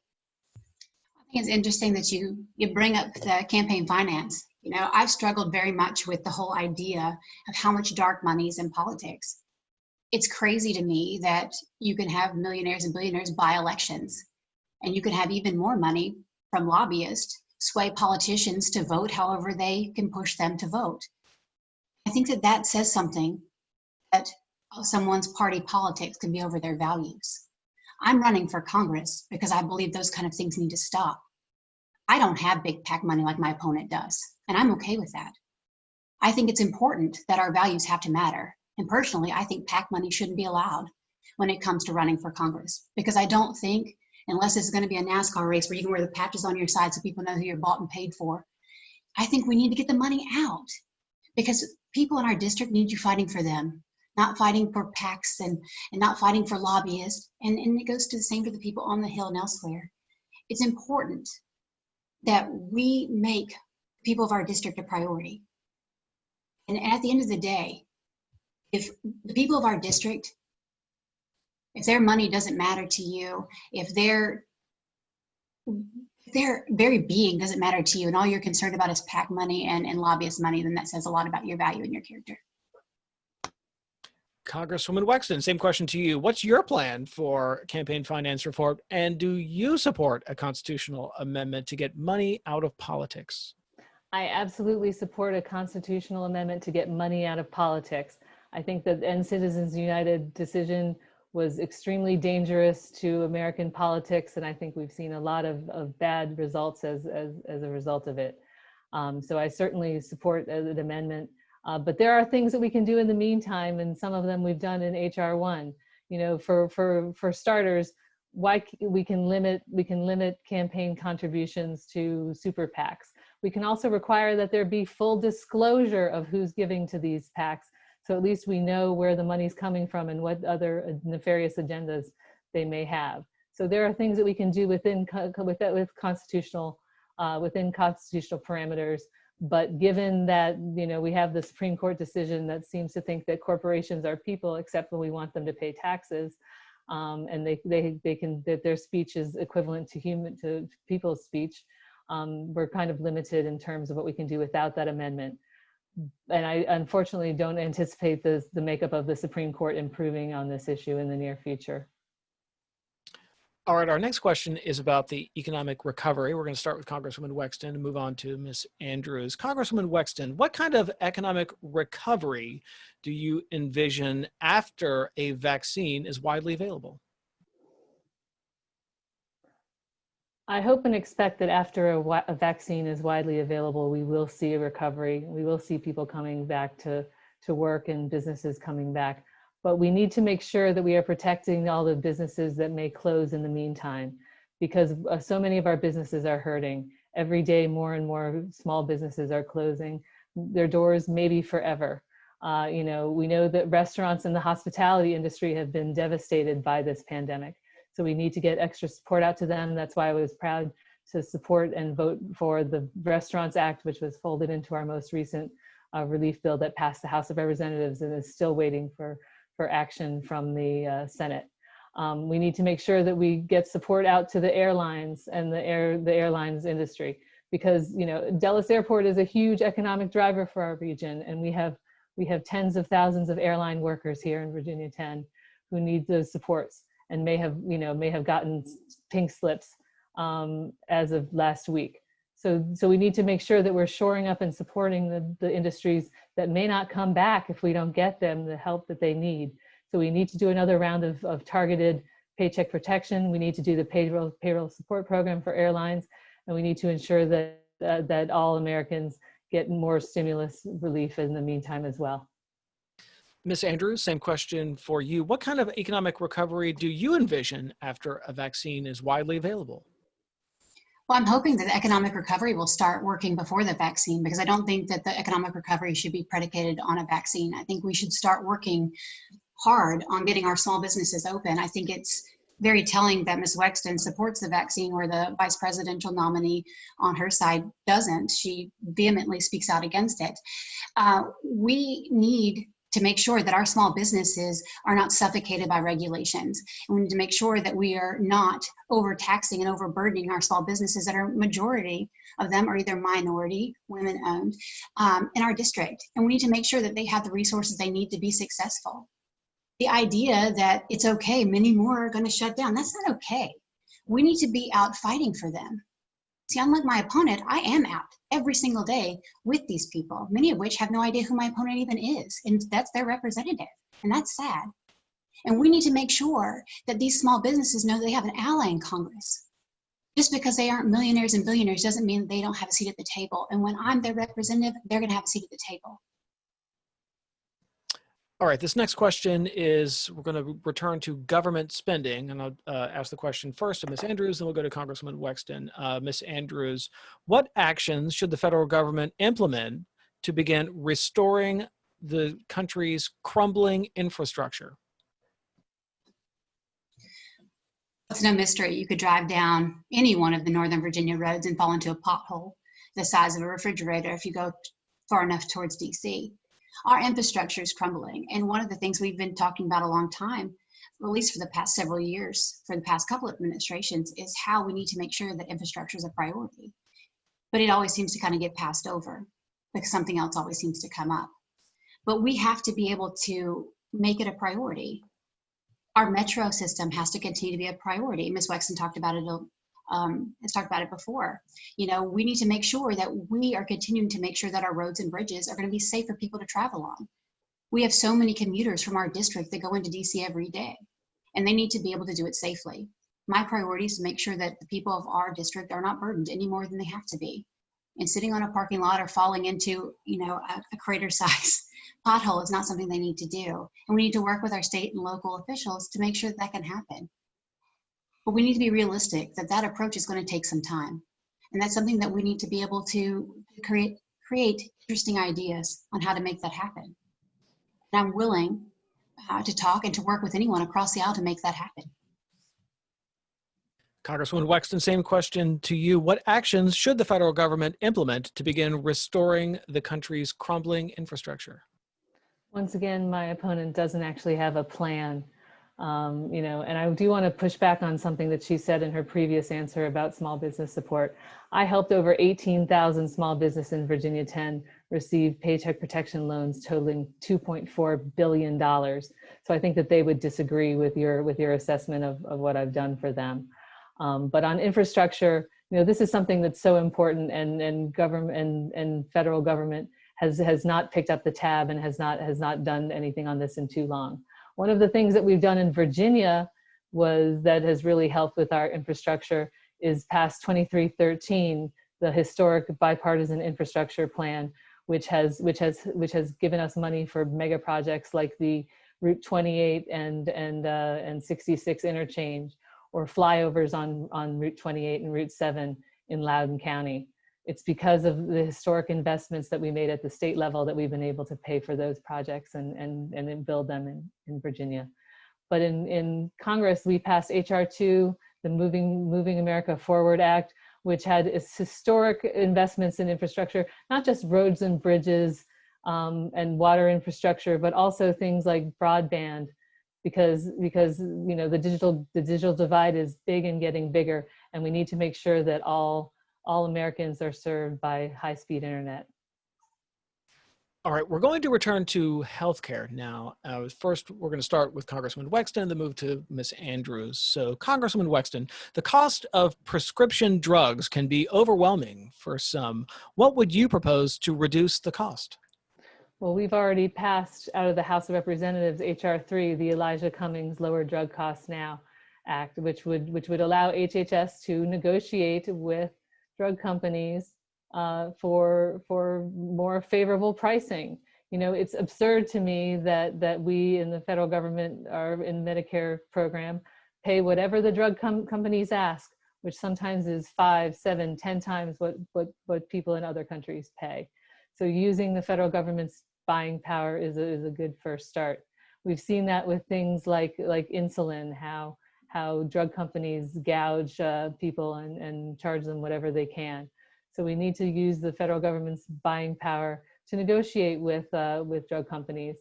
think it's interesting that you bring up the campaign finance. I've struggled very much with the whole idea of how much dark money is in politics. It's crazy to me that you can have millionaires and billionaires buy elections, and you can have even more money from lobbyists sway politicians to vote however they can push them to vote. I think that says something, that someone's party politics can be over their values. I'm running for Congress because I believe those kind of things need to stop. I don't have big PAC money like my opponent does, and I'm okay with that. I think it's important that our values have to matter. And personally, I think PAC money shouldn't be allowed when it comes to running for Congress, because I don't think, unless it's going to be a NASCAR race where you can wear the patches on your side so people know who you're bought and paid for, I think we need to get the money out, because people in our district need you fighting for them, not fighting for PACs and not fighting for lobbyists. And it goes to the same for the people on the Hill and elsewhere. It's important that we make people of our district a priority. And at the end of the day, if the people of our district, if their money doesn't matter to you, if their very being doesn't matter to you, and all you're concerned about is PAC money and lobbyist money, then that says a lot about your value and your character. Congresswoman Wexton, same question to you. What's your plan for campaign finance reform? And do you support a constitutional amendment to get money out of politics? I absolutely support a constitutional amendment to get money out of politics. I think that End Citizens United decision was extremely dangerous to American politics, and I think we've seen a lot of bad results as a result of it. So I certainly support the amendment, but there are things that we can do in the meantime, and some of them we've done in HR 1. You know, for starters, we can limit campaign contributions to super PACs. We can also require that there be full disclosure of who's giving to these PACs, so at least we know where the money's coming from and what other nefarious agendas they may have. So there are things that we can do within constitutional parameters. But given that, you know, we have the Supreme Court decision that seems to think that corporations are people, except when we want them to pay taxes, and that their speech is equivalent to people's speech, we're kind of limited in terms of what we can do without that amendment. And I unfortunately don't anticipate the makeup of the Supreme Court improving on this issue in the near future. All right, our next question is about the economic recovery. We're going to start with Congresswoman Wexton and move on to Ms. Andrews. Congresswoman Wexton, what kind of economic recovery do you envision after a vaccine is widely available? I hope and expect that after a vaccine is widely available, we will see a recovery. We will see people coming back to work and businesses coming back. But we need to make sure that we are protecting all the businesses that may close in the meantime, because so many of our businesses are hurting. Every day, more and more small businesses are closing their doors, maybe forever. You know, we know that restaurants and the hospitality industry have been devastated by this pandemic. So we need to get extra support out to them. That's why I was proud to support and vote for the Restaurants Act, which was folded into our most recent relief bill that passed the House of Representatives and is still waiting for action from the Senate. We need to make sure that we get support out to the airlines and the airlines industry, because, you know, Dulles Airport is a huge economic driver for our region, and we have tens of thousands of airline workers here in Virginia 10 who need those supports and may have gotten pink slips as of last week. So we need to make sure that we're shoring up and supporting the industries that may not come back if we don't get them the help that they need. So we need to do another round of targeted paycheck protection. We need to do the payroll support program for airlines, and we need to ensure that all Americans get more stimulus relief in the meantime as well. Ms. Andrews, same question for you. What kind of economic recovery do you envision after a vaccine is widely available? Well, I'm hoping that the economic recovery will start working before the vaccine, because I don't think that the economic recovery should be predicated on a vaccine. I think we should start working hard on getting our small businesses open. I think it's very telling that Ms. Wexton supports the vaccine where the vice presidential nominee on her side doesn't. She vehemently speaks out against it. We need to make sure that our small businesses are not suffocated by regulations. And we need to make sure that we are not overtaxing and overburdening our small businesses that are majority of them are either minority, women owned, in our district. And we need to make sure that they have the resources they need to be successful. The idea that it's okay, many more are going to shut down, that's not okay. We need to be out fighting for them. See, unlike my opponent, I am out every single day with these people, many of which have no idea who my opponent even is, and that's their representative, and that's sad. And we need to make sure that these small businesses know they have an ally in Congress. Just because they aren't millionaires and billionaires doesn't mean that they don't have a seat at the table. And when I'm their representative, they're going to have a seat at the table. All right, this next question is, we're going to return to government spending, and I'll ask the question first to Ms. Andrews, then we'll go to Congresswoman Wexton. Ms. Andrews, what actions should the federal government implement to begin restoring the country's crumbling infrastructure? It's no mystery. You could drive down any one of the Northern Virginia roads and fall into a pothole the size of a refrigerator if you go far enough towards DC. Our infrastructure is crumbling. And one of the things we've been talking about a long time, at least for the past several years, for the past couple of administrations, is how we need to make sure that infrastructure is a priority. But it always seems to kind of get passed over because something else always seems to come up. But we have to be able to make it a priority. Our metro system has to continue to be a priority. Ms. Wexton talked about it. Has talked about it before. You know, we need to make sure that we are continuing to make sure that our roads and bridges are going to be safe for people to travel on. We have so many commuters from our district that go into DC every day. and they need to be able to do it safely. My priority is to make sure that the people of our district are not burdened any more than they have to be. And sitting on a parking lot or falling into, a crater-sized pothole is not something they need to do. And we need to work with our state and local officials to make sure that can happen. But we need to be realistic that that approach is going to take some time. And that's something that we need to be able to create interesting ideas on how to make that happen. And I'm willing to talk and to work with anyone across the aisle to make that happen. Congresswoman Wexton, same question to you. What actions should the federal government implement to begin restoring the country's crumbling infrastructure? Once again, my opponent doesn't actually have a plan. And I do want to push back on something that she said in her previous answer about small business support. I helped over 18,000 small businesses in Virginia 10 receive paycheck protection loans totaling $2.4 billion. So I think that they would disagree with your assessment of what I've done for them. But on infrastructure, this is something that's so important, and government and federal government has not picked up the tab and has not done anything on this in too long. One of the things that we've done in Virginia that has really helped with our infrastructure is pass 2313, the historic bipartisan infrastructure plan, which has given us money for mega projects like the Route 28 and 66 interchange, or flyovers on Route 28 and Route 7 in Loudoun County. It's because of the historic investments that we made at the state level that we've been able to pay for those projects and then build them in Virginia. But in Congress, we passed H.R. 2, the Moving America Forward Act, which had historic investments in infrastructure, not just roads and bridges and water infrastructure, but also things like broadband, because the digital divide is big and getting bigger, and we need to make sure that all Americans are served by high-speed internet. All right, we're going to return to healthcare now. First, we're going to start with Congresswoman Wexton, then move to Ms. Andrews. So, Congresswoman Wexton, the cost of prescription drugs can be overwhelming for some. What would you propose to reduce the cost? Well, we've already passed out of the House of Representatives H.R. 3, the Elijah Cummings Lower Drug Costs Now Act, which would allow HHS to negotiate with drug companies for more favorable pricing. It's absurd to me that we in the federal government, are in Medicare program, pay whatever the drug companies ask, which sometimes is 5, 7, 10 times what people in other countries pay. So using the federal government's buying power is a good first start. We've seen that with things like insulin, how drug companies gouge people and charge them whatever they can. So we need to use the federal government's buying power to negotiate with drug companies.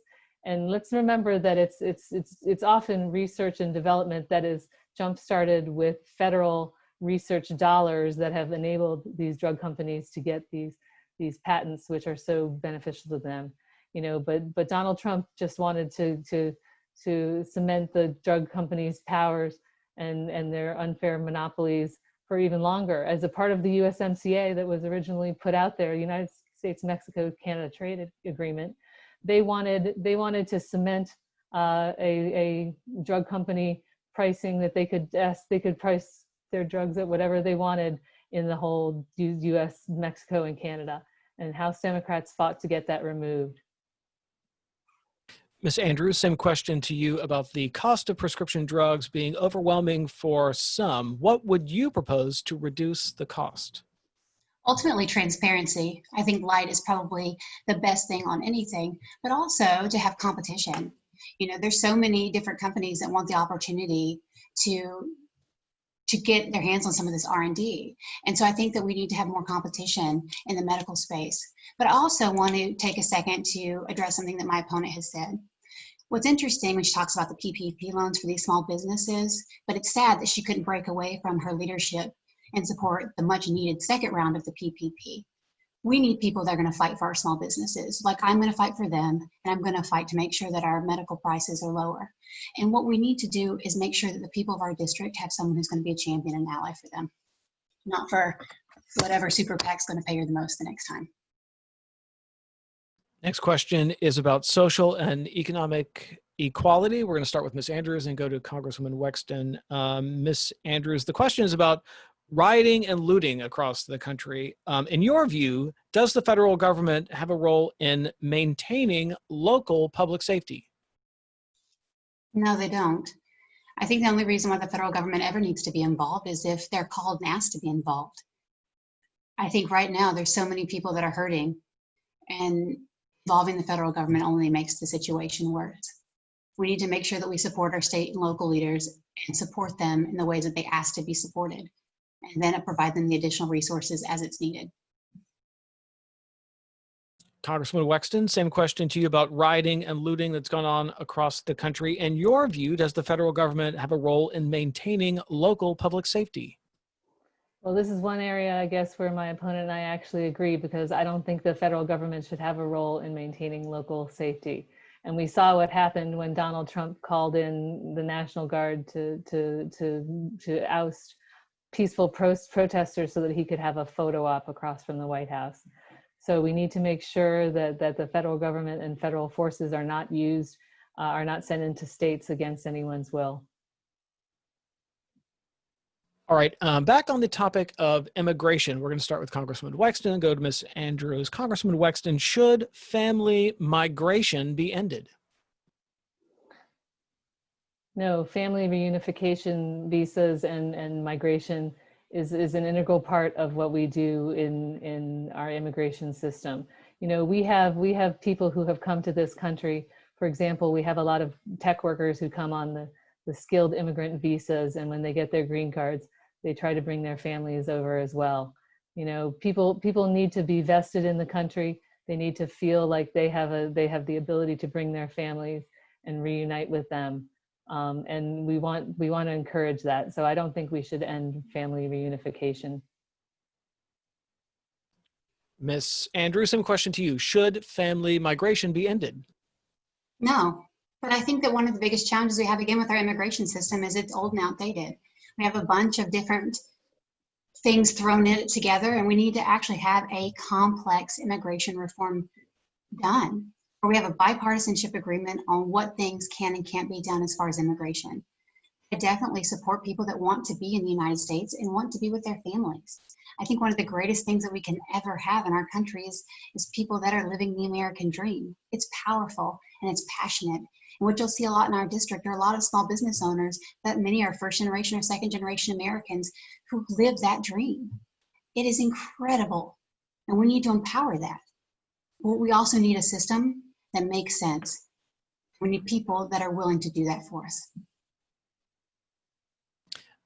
And let's remember that it's often research and development that is jump-started with federal research dollars that have enabled these drug companies to get these patents, which are so beneficial to them. But Donald Trump just wanted to cement the drug companies' powers and their unfair monopolies for even longer. As a part of the USMCA that was originally put out there, United States-Mexico-Canada Trade Agreement, they wanted to cement a drug company pricing that they could price their drugs at whatever they wanted in the whole US, Mexico, and Canada. And House Democrats fought to get that removed. Ms. Andrews, same question to you about the cost of prescription drugs being overwhelming for some. What would you propose to reduce the cost? Ultimately, transparency. I think light is probably the best thing on anything, but also to have competition. There's so many different companies that want the opportunity to get their hands on some of this R&D. And so I think that we need to have more competition in the medical space. But I also want to take a second to address something that my opponent has said. What's interesting when she talks about the PPP loans for these small businesses, but it's sad that she couldn't break away from her leadership and support the much needed second round of the PPP. We need people that are going to fight for our small businesses. Like I'm going to fight for them, and I'm going to fight to make sure that our medical prices are lower. And what we need to do is make sure that the people of our district have someone who's going to be a champion and ally for them, not for whatever super PAC's going to pay her the most the next time. Next question is about social and economic equality. We're going to start with Ms. Andrews and go to Congresswoman Wexton. Ms. Andrews, the question is about rioting and looting across the country. In your view, does the federal government have a role in maintaining local public safety? No, they don't. I think the only reason why the federal government ever needs to be involved is if they're called and asked to be involved. I think right now there's so many people that are hurting, and involving the federal government only makes the situation worse. We need to make sure that we support our state and local leaders and support them in the ways that they ask to be supported, and then provide them the additional resources as it's needed. Congresswoman Wexton, same question to you about rioting and looting that's gone on across the country. In your view, does the federal government have a role in maintaining local public safety? Well, this is one area, I guess, where my opponent and I actually agree, because I don't think the federal government should have a role in maintaining local safety. And we saw what happened when Donald Trump called in the National Guard to oust peaceful protesters so that he could have a photo op across from the White House. So we need to make sure that the federal government and federal forces are not used, are not sent into states against anyone's will. All right, back on the topic of immigration, we're going to start with Congresswoman Wexton and go to Ms. Andrews. Congresswoman Wexton, should family migration be ended? No, family reunification visas and migration is an integral part of what we do in our immigration system. You know, we have people who have come to this country. For example, we have a lot of tech workers who come on the skilled immigrant visas, and when they get their green cards, they try to bring their families over as well. You know, people need to be vested in the country. They need to feel like they have the ability to bring their families and reunite with them. And we want to encourage that. So I don't think we should end family reunification. Ms. Andrews, same question to you. Should family migration be ended? No, but I think that one of the biggest challenges we have again with our immigration system is it's old and outdated. We have a bunch of different things thrown in it together, and we need to actually have a complex immigration reform done, where we have a bipartisanship agreement on what things can and can't be done as far as immigration. I definitely support people that want to be in the United States and want to be with their families. I think one of the greatest things that we can ever have in our country is people that are living the American dream. It's powerful and it's passionate. And what you'll see a lot in our district are a lot of small business owners that many are first generation or second generation Americans who live that dream. It is incredible. And we need to empower that. But we also need a system that makes sense. We need people that are willing to do that for us.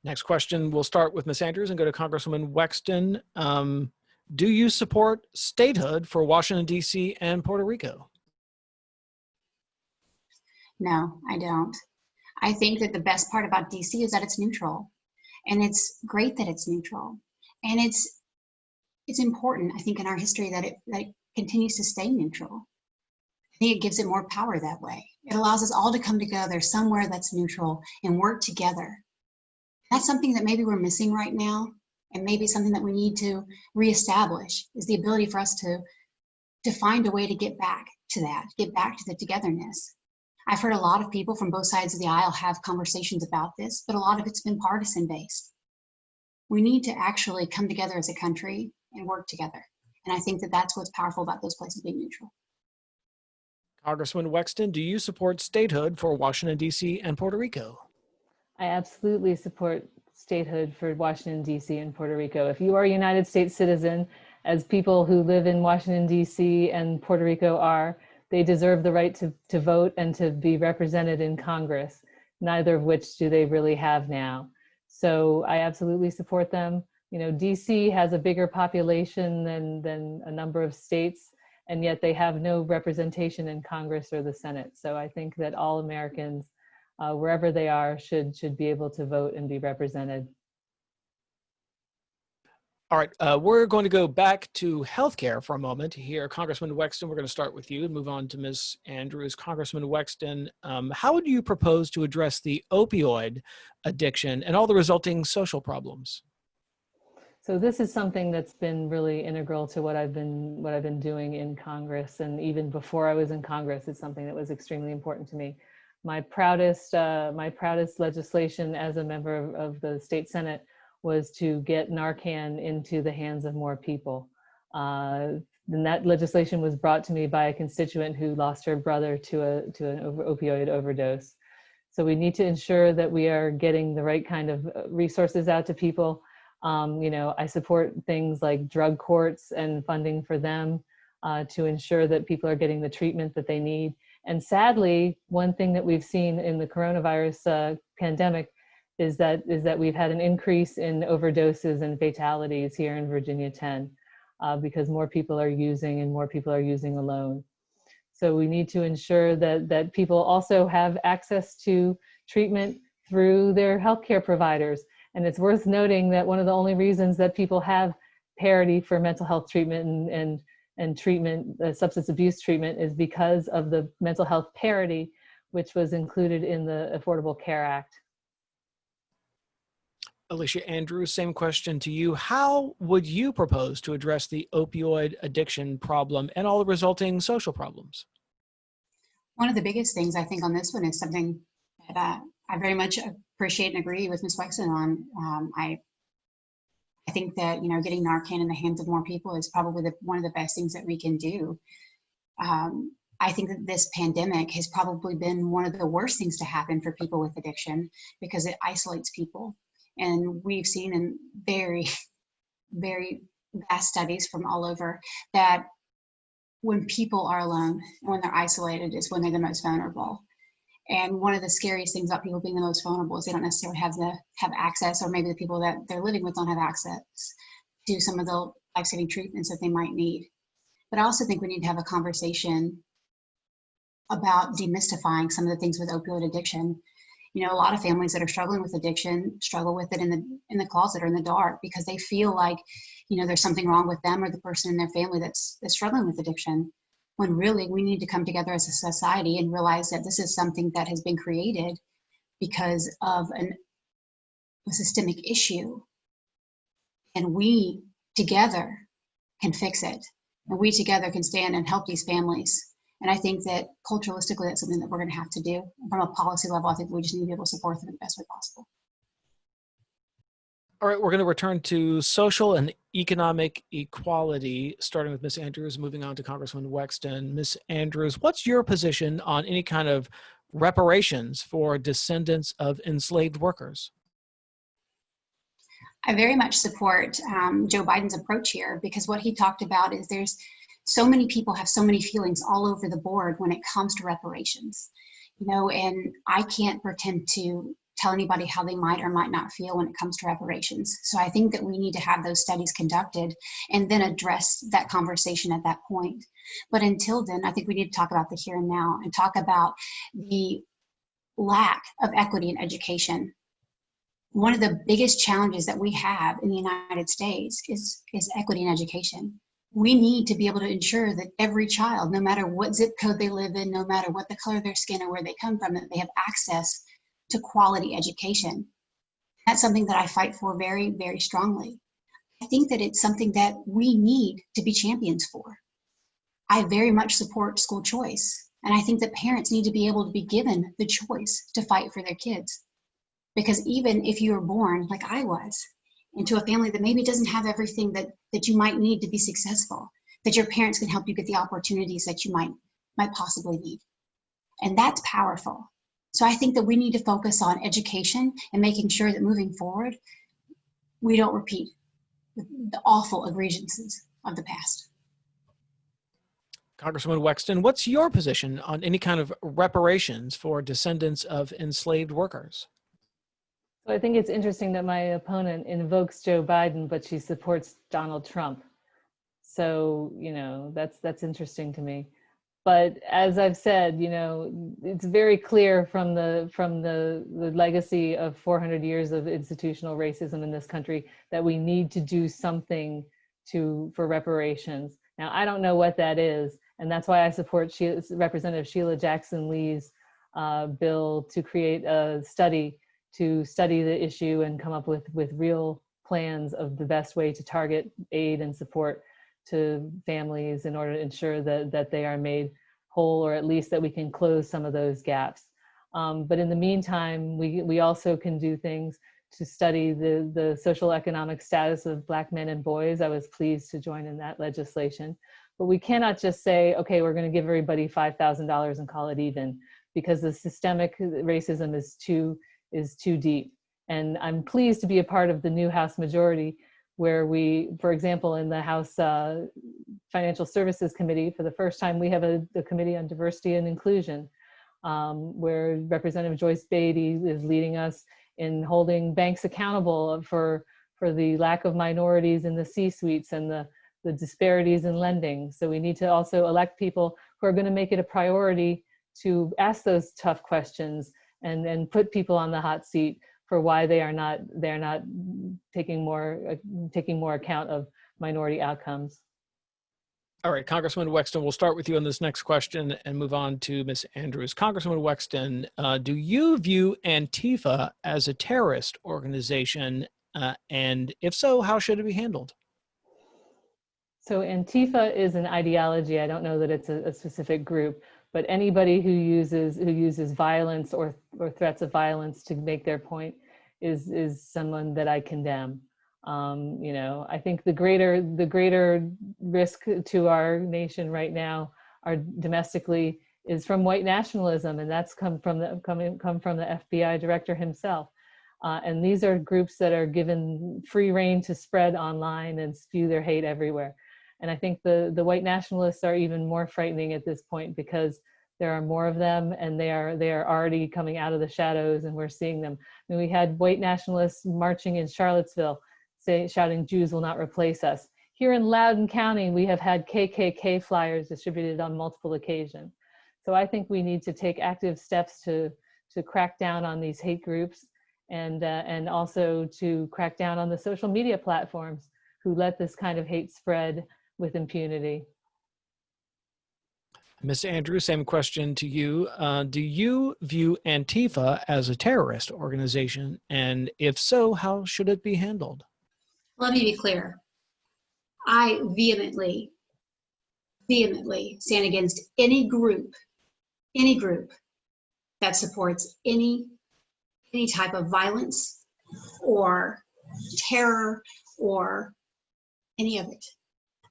Next question, we'll start with Ms. Andrews and go to Congresswoman Wexton. Do you support statehood for Washington, D.C. and Puerto Rico? No, I don't. I think that the best part about DC is that it's neutral, and it's great that it's neutral, and it's important, I think, in our history that it continues to stay neutral. I think it gives it more power that way. It allows us all to come together somewhere that's neutral and work together. That's something that maybe we're missing right now, and maybe something that we need to reestablish is the ability for us to find a way to get back to that, get back to the togetherness. I've heard a lot of people from both sides of the aisle have conversations about this, but a lot of it's been partisan based. We need to actually come together as a country and work together. And I think that that's what's powerful about those places being neutral. Congresswoman Wexton, do you support statehood for Washington, D.C. and Puerto Rico? I absolutely support statehood for Washington, D.C. and Puerto Rico. If you are a United States citizen, as people who live in Washington, D.C. and Puerto Rico are, they deserve the right to vote and to be represented in Congress, neither of which do they really have now. So I absolutely support them. You know, DC has a bigger population than a number of states, and yet they have no representation in Congress or the Senate. So I think that all Americans, wherever they are, should be able to vote and be represented. All right, we're going to go back to healthcare for a moment here. Congressman Wexton, we're going to start with you and move on to Ms. Andrews. Congressman Wexton, how would you propose to address the opioid addiction and all the resulting social problems? So this is something that's been really integral to what I've been doing in Congress, and even before I was in Congress, it's something that was extremely important to me. my proudest legislation as a member of the state Senate was to get Narcan into the hands of more people. And that legislation was brought to me by a constituent who lost her brother to an opioid overdose. So we need to ensure that we are getting the right kind of resources out to people. I support things like drug courts and funding for them to ensure that people are getting the treatment that they need. And sadly, one thing that we've seen in the coronavirus pandemic is that we've had an increase in overdoses and fatalities here in Virginia 10 because more people are using and more people are using alone. So we need to ensure that people also have access to treatment through their healthcare providers. And it's worth noting that one of the only reasons that people have parity for mental health treatment and treatment, substance abuse treatment, is because of the mental health parity, which was included in the Affordable Care Act. Alicia Andrews, same question to you. How would you propose to address the opioid addiction problem and all the resulting social problems? One of the biggest things I think on this one is something that I very much appreciate and agree with Ms. Wexton on. I think that, getting Narcan in the hands of more people is probably one of the best things that we can do. I think that this pandemic has probably been one of the worst things to happen for people with addiction because it isolates people. And we've seen in very, very vast studies from all over that when people are alone, when they're isolated, is when they're the most vulnerable. And one of the scariest things about people being the most vulnerable is they don't necessarily have access, or maybe the people that they're living with don't have access to some of the life-saving treatments that they might need. But I also think we need to have a conversation about demystifying some of the things with opioid addiction. A lot of families that are struggling with addiction struggle with it in the closet or in the dark because they feel like, there's something wrong with them or the person in their family that's struggling with addiction. When really we need to come together as a society and realize that this is something that has been created because of a systemic issue. And we together can fix it. And we together can stand and help these families. And I think that culturalistically, that's something that we're going to have to do. From a policy level, I think we just need to be able to support them in the best way possible. All right, we're going to return to social and economic equality, starting with Ms. Andrews, moving on to Congresswoman Wexton. Ms. Andrews, what's your position on any kind of reparations for descendants of enslaved workers? I very much support Joe Biden's approach here, because what he talked about is there's so many people have so many feelings all over the board when it comes to reparations, and I can't pretend to tell anybody how they might or might not feel when it comes to reparations. So I think that we need to have those studies conducted and then address that conversation at that point. But until then, I think we need to talk about the here and now and talk about the lack of equity in education. One of the biggest challenges that we have in the United States is equity in education. We need to be able to ensure that every child, no matter what zip code they live in, no matter what the color of their skin or where they come from, that they have access to quality education. That's something that I fight for very, very strongly. I think that it's something that we need to be champions for. I very much support school choice. And I think that parents need to be able to be given the choice to fight for their kids. Because even if you were born, like I was, into a family that maybe doesn't have everything that you might need to be successful, that your parents can help you get the opportunities that you might possibly need. And that's powerful. So I think that we need to focus on education and making sure that moving forward, we don't repeat the awful egregiouses of the past. Congresswoman Wexton, what's your position on any kind of reparations for descendants of enslaved workers? So I think it's interesting that my opponent invokes Joe Biden, but she supports Donald Trump. So, that's interesting to me. But as I've said, it's very clear from the legacy of 400 years of institutional racism in this country that we need to do something for reparations. Now, I don't know what that is, and that's why I support Representative Sheila Jackson Lee's bill to create a study to study the issue and come up with real plans of the best way to target aid and support to families in order to ensure that they are made whole, or at least that we can close some of those gaps. But in the meantime, we also can do things to study the social economic status of Black men and boys. I was pleased to join in that legislation. But we cannot just say, okay, we're going to give everybody $5,000 and call it even, because the systemic racism is too deep. And I'm pleased to be a part of the new House majority, where we, for example, in the House Financial Services Committee, for the first time, we have a Committee on Diversity and Inclusion, where Representative Joyce Beatty is leading us in holding banks accountable for the lack of minorities in the C-suites and the disparities in lending. So we need to also elect people who are going to make it a priority to ask those tough questions and put people on the hot seat for why they're not taking more account of minority outcomes. All right, Congresswoman Wexton, we'll start with you on this next question and move on to Ms. Andrews. Congresswoman Wexton, do you view Antifa as a terrorist organization? And if so, how should it be handled? So Antifa is an ideology. I don't know that it's a specific group, but anybody who uses violence or threats of violence to make their point is someone that I condemn. You know, I think the greater risk to our nation right now, our domestically, is from white nationalism, and that's come from the FBI director himself. And these are groups that are given free rein to spread online and spew their hate everywhere. And I think the white nationalists are even more frightening at this point, because there are more of them, and they are already coming out of the shadows, and we're seeing them. I mean, we had white nationalists marching in Charlottesville, shouting, "Jews will not replace us." Here in Loudoun County, we have had KKK flyers distributed on multiple occasions. So I think we need to take active steps to crack down on these hate groups, and also to crack down on the social media platforms who let this kind of hate spread with impunity. Ms. Andrews, same question to you. Do you view Antifa as a terrorist organization? And if so, how should it be handled? Let me be clear. I vehemently stand against any group that supports any type of violence or terror or any of it.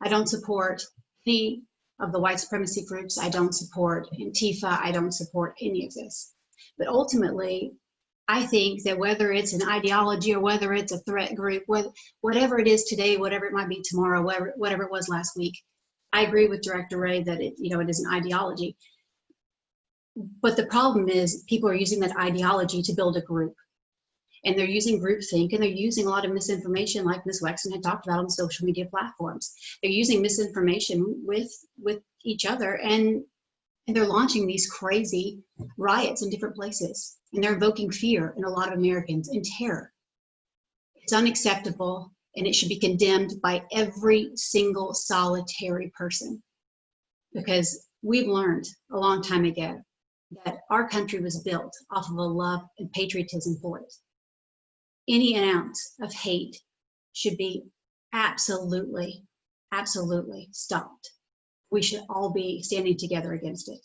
I don't support any of the white supremacy groups. I don't support Antifa. I don't support any of this. But ultimately, I think that whether it's an ideology or whether it's a threat group, whatever it is today, whatever it might be tomorrow, whatever it was last week, I agree with Director Ray that it is an ideology. But the problem is people are using that ideology to build a group. And they're using groupthink, and they're using a lot of misinformation, like Ms. Wexton had talked about, on social media platforms. They're using misinformation with each other, and they're launching these crazy riots in different places. And they're invoking fear in a lot of Americans and terror. It's unacceptable, and it should be condemned by every single solitary person. Because we've learned a long time ago that our country was built off of a love and patriotism for it. Any ounce of hate should be absolutely stopped. We should all be standing together against it.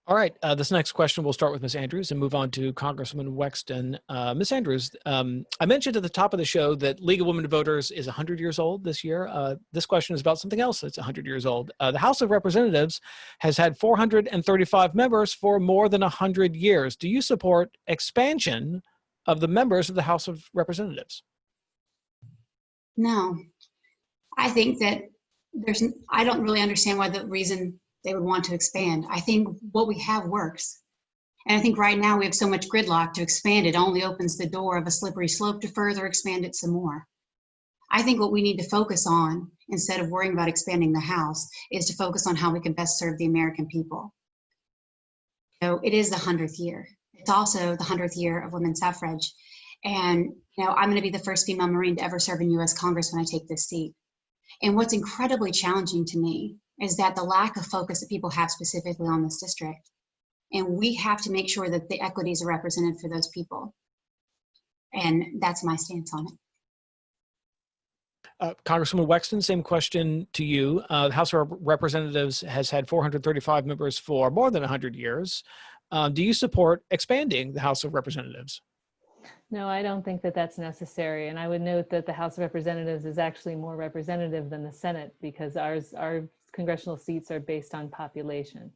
All right, this next question, we'll start with Ms. Andrews and move on to Congresswoman Wexton. Ms. Andrews, I mentioned at the top of the show that League of Women Voters is 100 years old this year. This question is about something else that's 100 years old. The House of Representatives has had 435 members for more than 100 years. Do you support expansion of the members of the House of Representatives? No, I think that I don't really understand why the reason they would want to expand. I think what we have works. And I think right now we have so much gridlock. To expand it only opens the door of a slippery slope to further expand it some more. I think what we need to focus on, instead of worrying about expanding the House, is to focus on how we can best serve the American people. So it is the 100th year. It's also the 100th year of women's suffrage. And I'm going to be the first female Marine to ever serve in U.S. Congress when I take this seat. And what's incredibly challenging to me is that the lack of focus that people have specifically on this district. And we have to make sure that the equities are represented for those people. And that's my stance on it. Congresswoman Wexton, same question to you. The House of Representatives has had 435 members for more than 100 years. Do you support expanding the House of Representatives? No, I don't think that that's necessary. And I would note that the House of Representatives is actually more representative than the Senate because our congressional seats are based on population.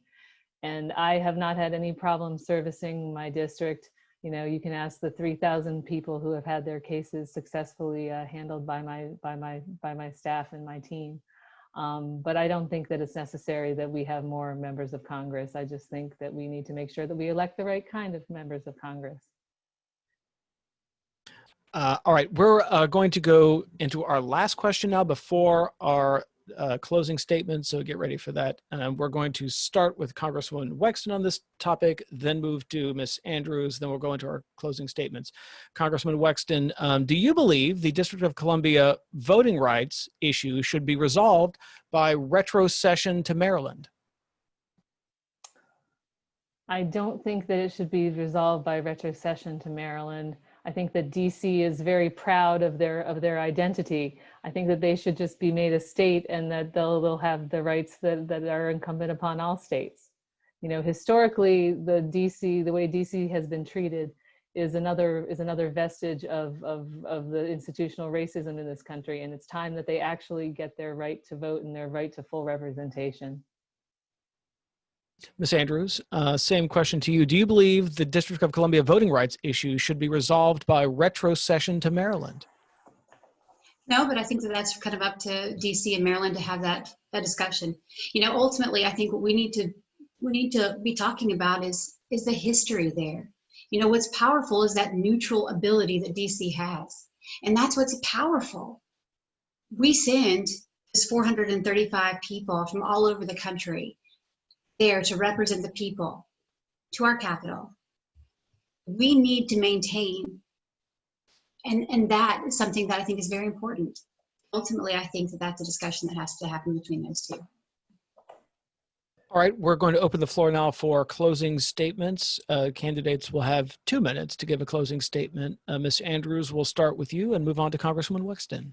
And I have not had any problem servicing my district. You know, you can ask the 3,000 people who have had their cases successfully handled by my staff and my team. But I don't think that it's necessary that we have more members of Congress. I just think that we need to make sure that we elect the right kind of members of Congress. All right, we're going to go into our last question now before our closing statement, so get ready for that. We're going to start with Congresswoman Wexton on this topic, then move to Ms. Andrews, then we'll go into our closing statements. Congresswoman Wexton, do you believe the District of Columbia voting rights issue should be resolved by retrocession to Maryland? I don't think that it should be resolved by retrocession to Maryland. I think that DC is very proud of their identity. I think that they should just be made a state and that they'll have the rights that are incumbent upon all states. You know, historically, the way DC has been treated is another vestige of the institutional racism in this country. And it's time that they actually get their right to vote and their right to full representation. Ms. Andrews, same question to you. Do you believe the District of Columbia voting rights issue should be resolved by retrocession to Maryland? No, but I think that that's kind of up to DC and Maryland to have that discussion. You know, ultimately, I think what we need to be talking about is the history there. You know, what's powerful is that neutral ability that DC has, and that's what's powerful. We send just 435 people from all over the country there to represent the people to our capital. We need to maintain, and that is something that I think is very important. Ultimately, I think that that's a discussion that has to happen between those two. All right, we're going to open the floor now for closing statements. Candidates will have 2 minutes to give a closing statement. Ms. Andrews, we'll start with you and move on to Congresswoman Wexton.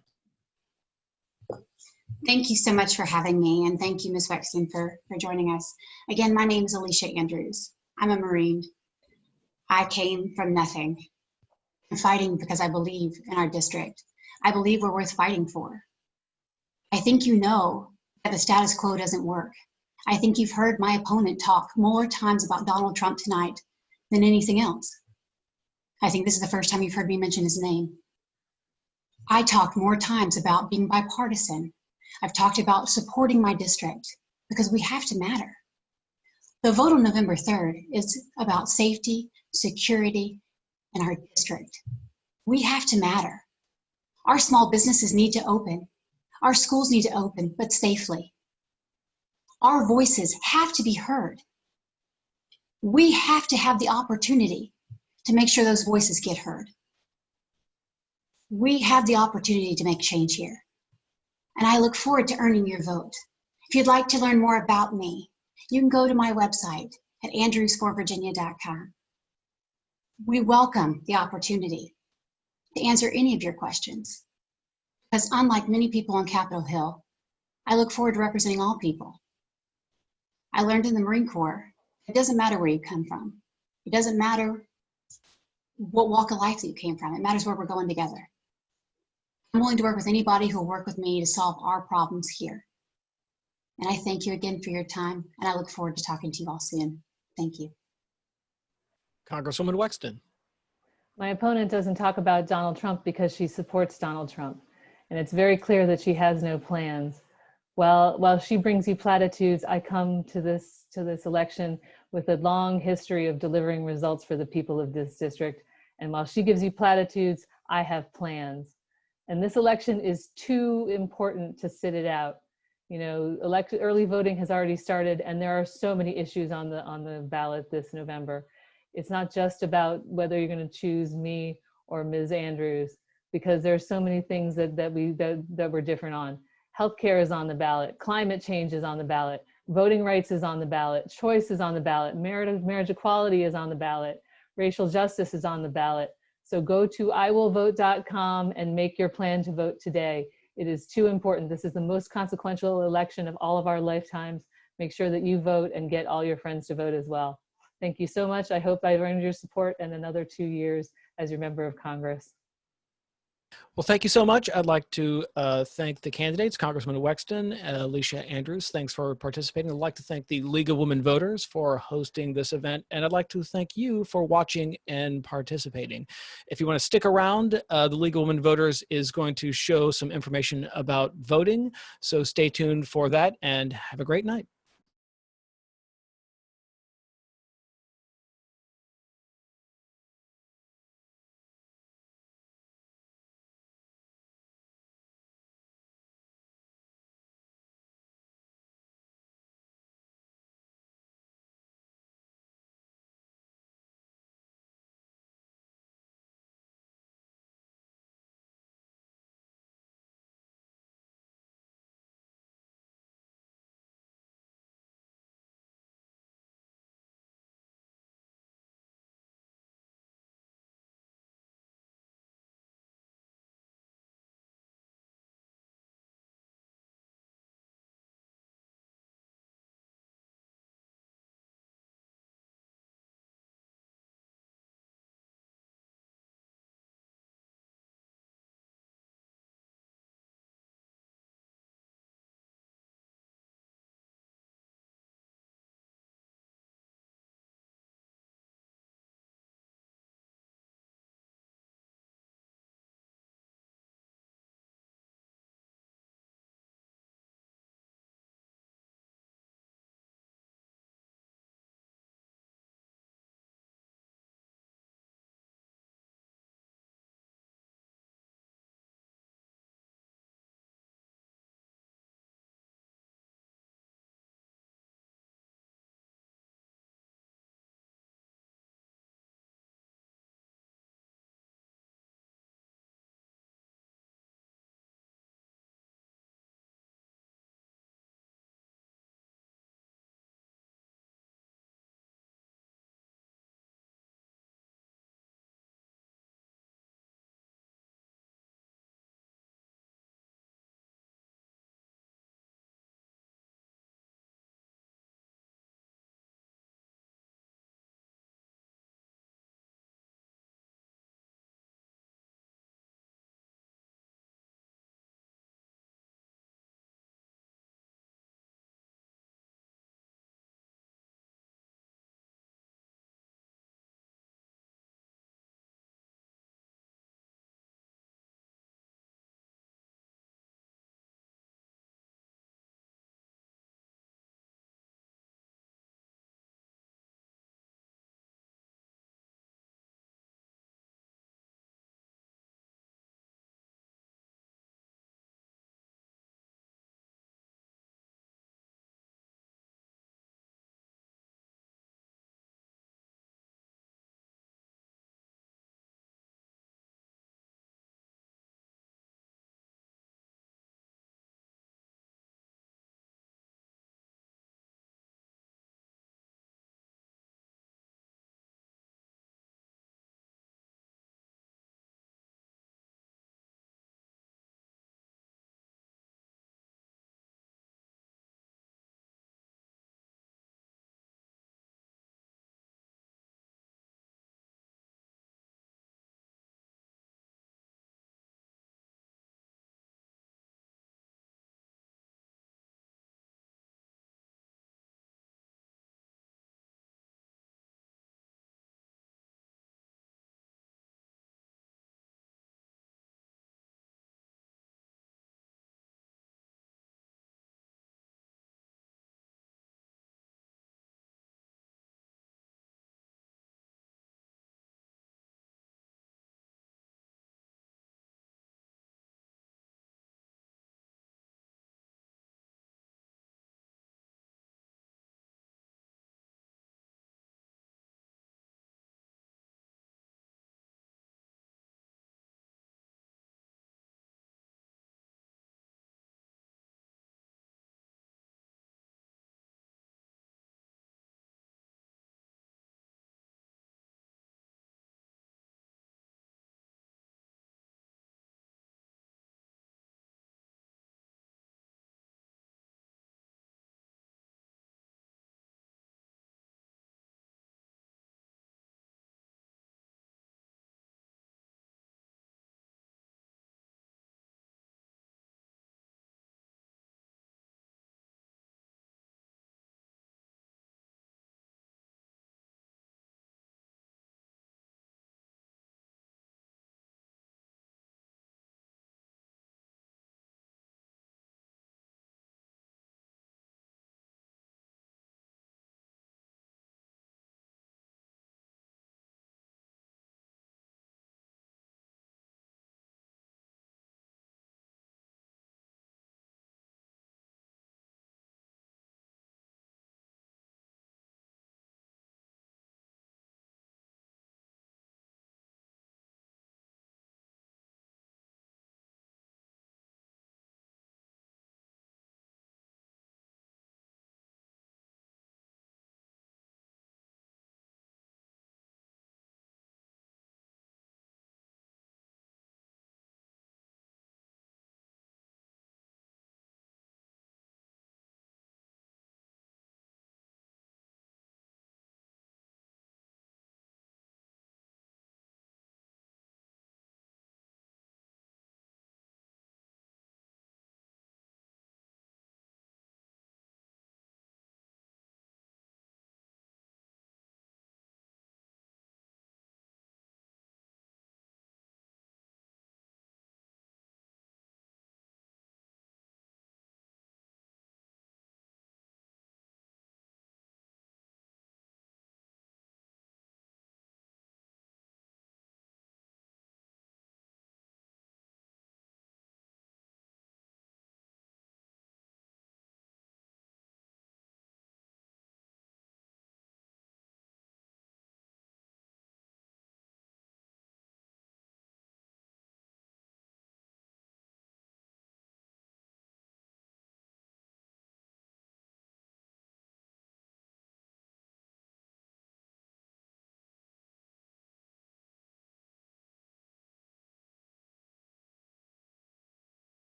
Thank you so much for having me, and thank you, Ms. Wexton, for joining us. Again, my name is Alicia Andrews. I'm a Marine. I came from nothing. I'm fighting because I believe in our district. I believe we're worth fighting for. I think you know that the status quo doesn't work. I think you've heard my opponent talk more times about Donald Trump tonight than anything else. I think this is the first time you've heard me mention his name. I talk more times about being bipartisan. I've talked about supporting my district because we have to matter. The vote on November 3rd is about safety, security, in our district. We have to matter. Our small businesses need to open. Our schools need to open, but safely. Our voices have to be heard. We have to have the opportunity to make sure those voices get heard. We have the opportunity to make change here. And I look forward to earning your vote. If you'd like to learn more about me, you can go to my website at andrewsforvirginia.com. We welcome the opportunity to answer any of your questions, because unlike many people on Capitol Hill, I look forward to representing all people. I learned in the Marine Corps, it doesn't matter where you come from. It doesn't matter what walk of life that you came from. It matters where we're going together. I'm willing to work with anybody who will work with me to solve our problems here. And I thank you again for your time, and I look forward to talking to you all soon. Thank you. Congresswoman Wexton. My opponent doesn't talk about Donald Trump because she supports Donald Trump. And it's very clear that she has no plans. While she brings you platitudes, I come to this election with a long history of delivering results for the people of this district. And while she gives you platitudes, I have plans. And this election is too important to sit it out. You know, early voting has already started, and there are so many issues on the ballot this November. It's not just about whether you're going to choose me or Ms. Andrews, because there are so many things that we're different on. Healthcare is on the ballot. Climate change is on the ballot. Voting rights is on the ballot. Choice is on the ballot. Marriage equality is on the ballot. Racial justice is on the ballot. So go to iwillvote.com and make your plan to vote today. It is too important. This is the most consequential election of all of our lifetimes. Make sure that you vote and get all your friends to vote as well. Thank you so much. I hope I've earned your support and another 2 years as your member of Congress. Well, thank you so much. I'd like to thank the candidates, Congresswoman Wexton, Alicia Andrews. Thanks for participating. I'd like to thank the League of Women Voters for hosting this event, and I'd like to thank you for watching and participating. If you want to stick around, the League of Women Voters is going to show some information about voting, so stay tuned for that, and have a great night.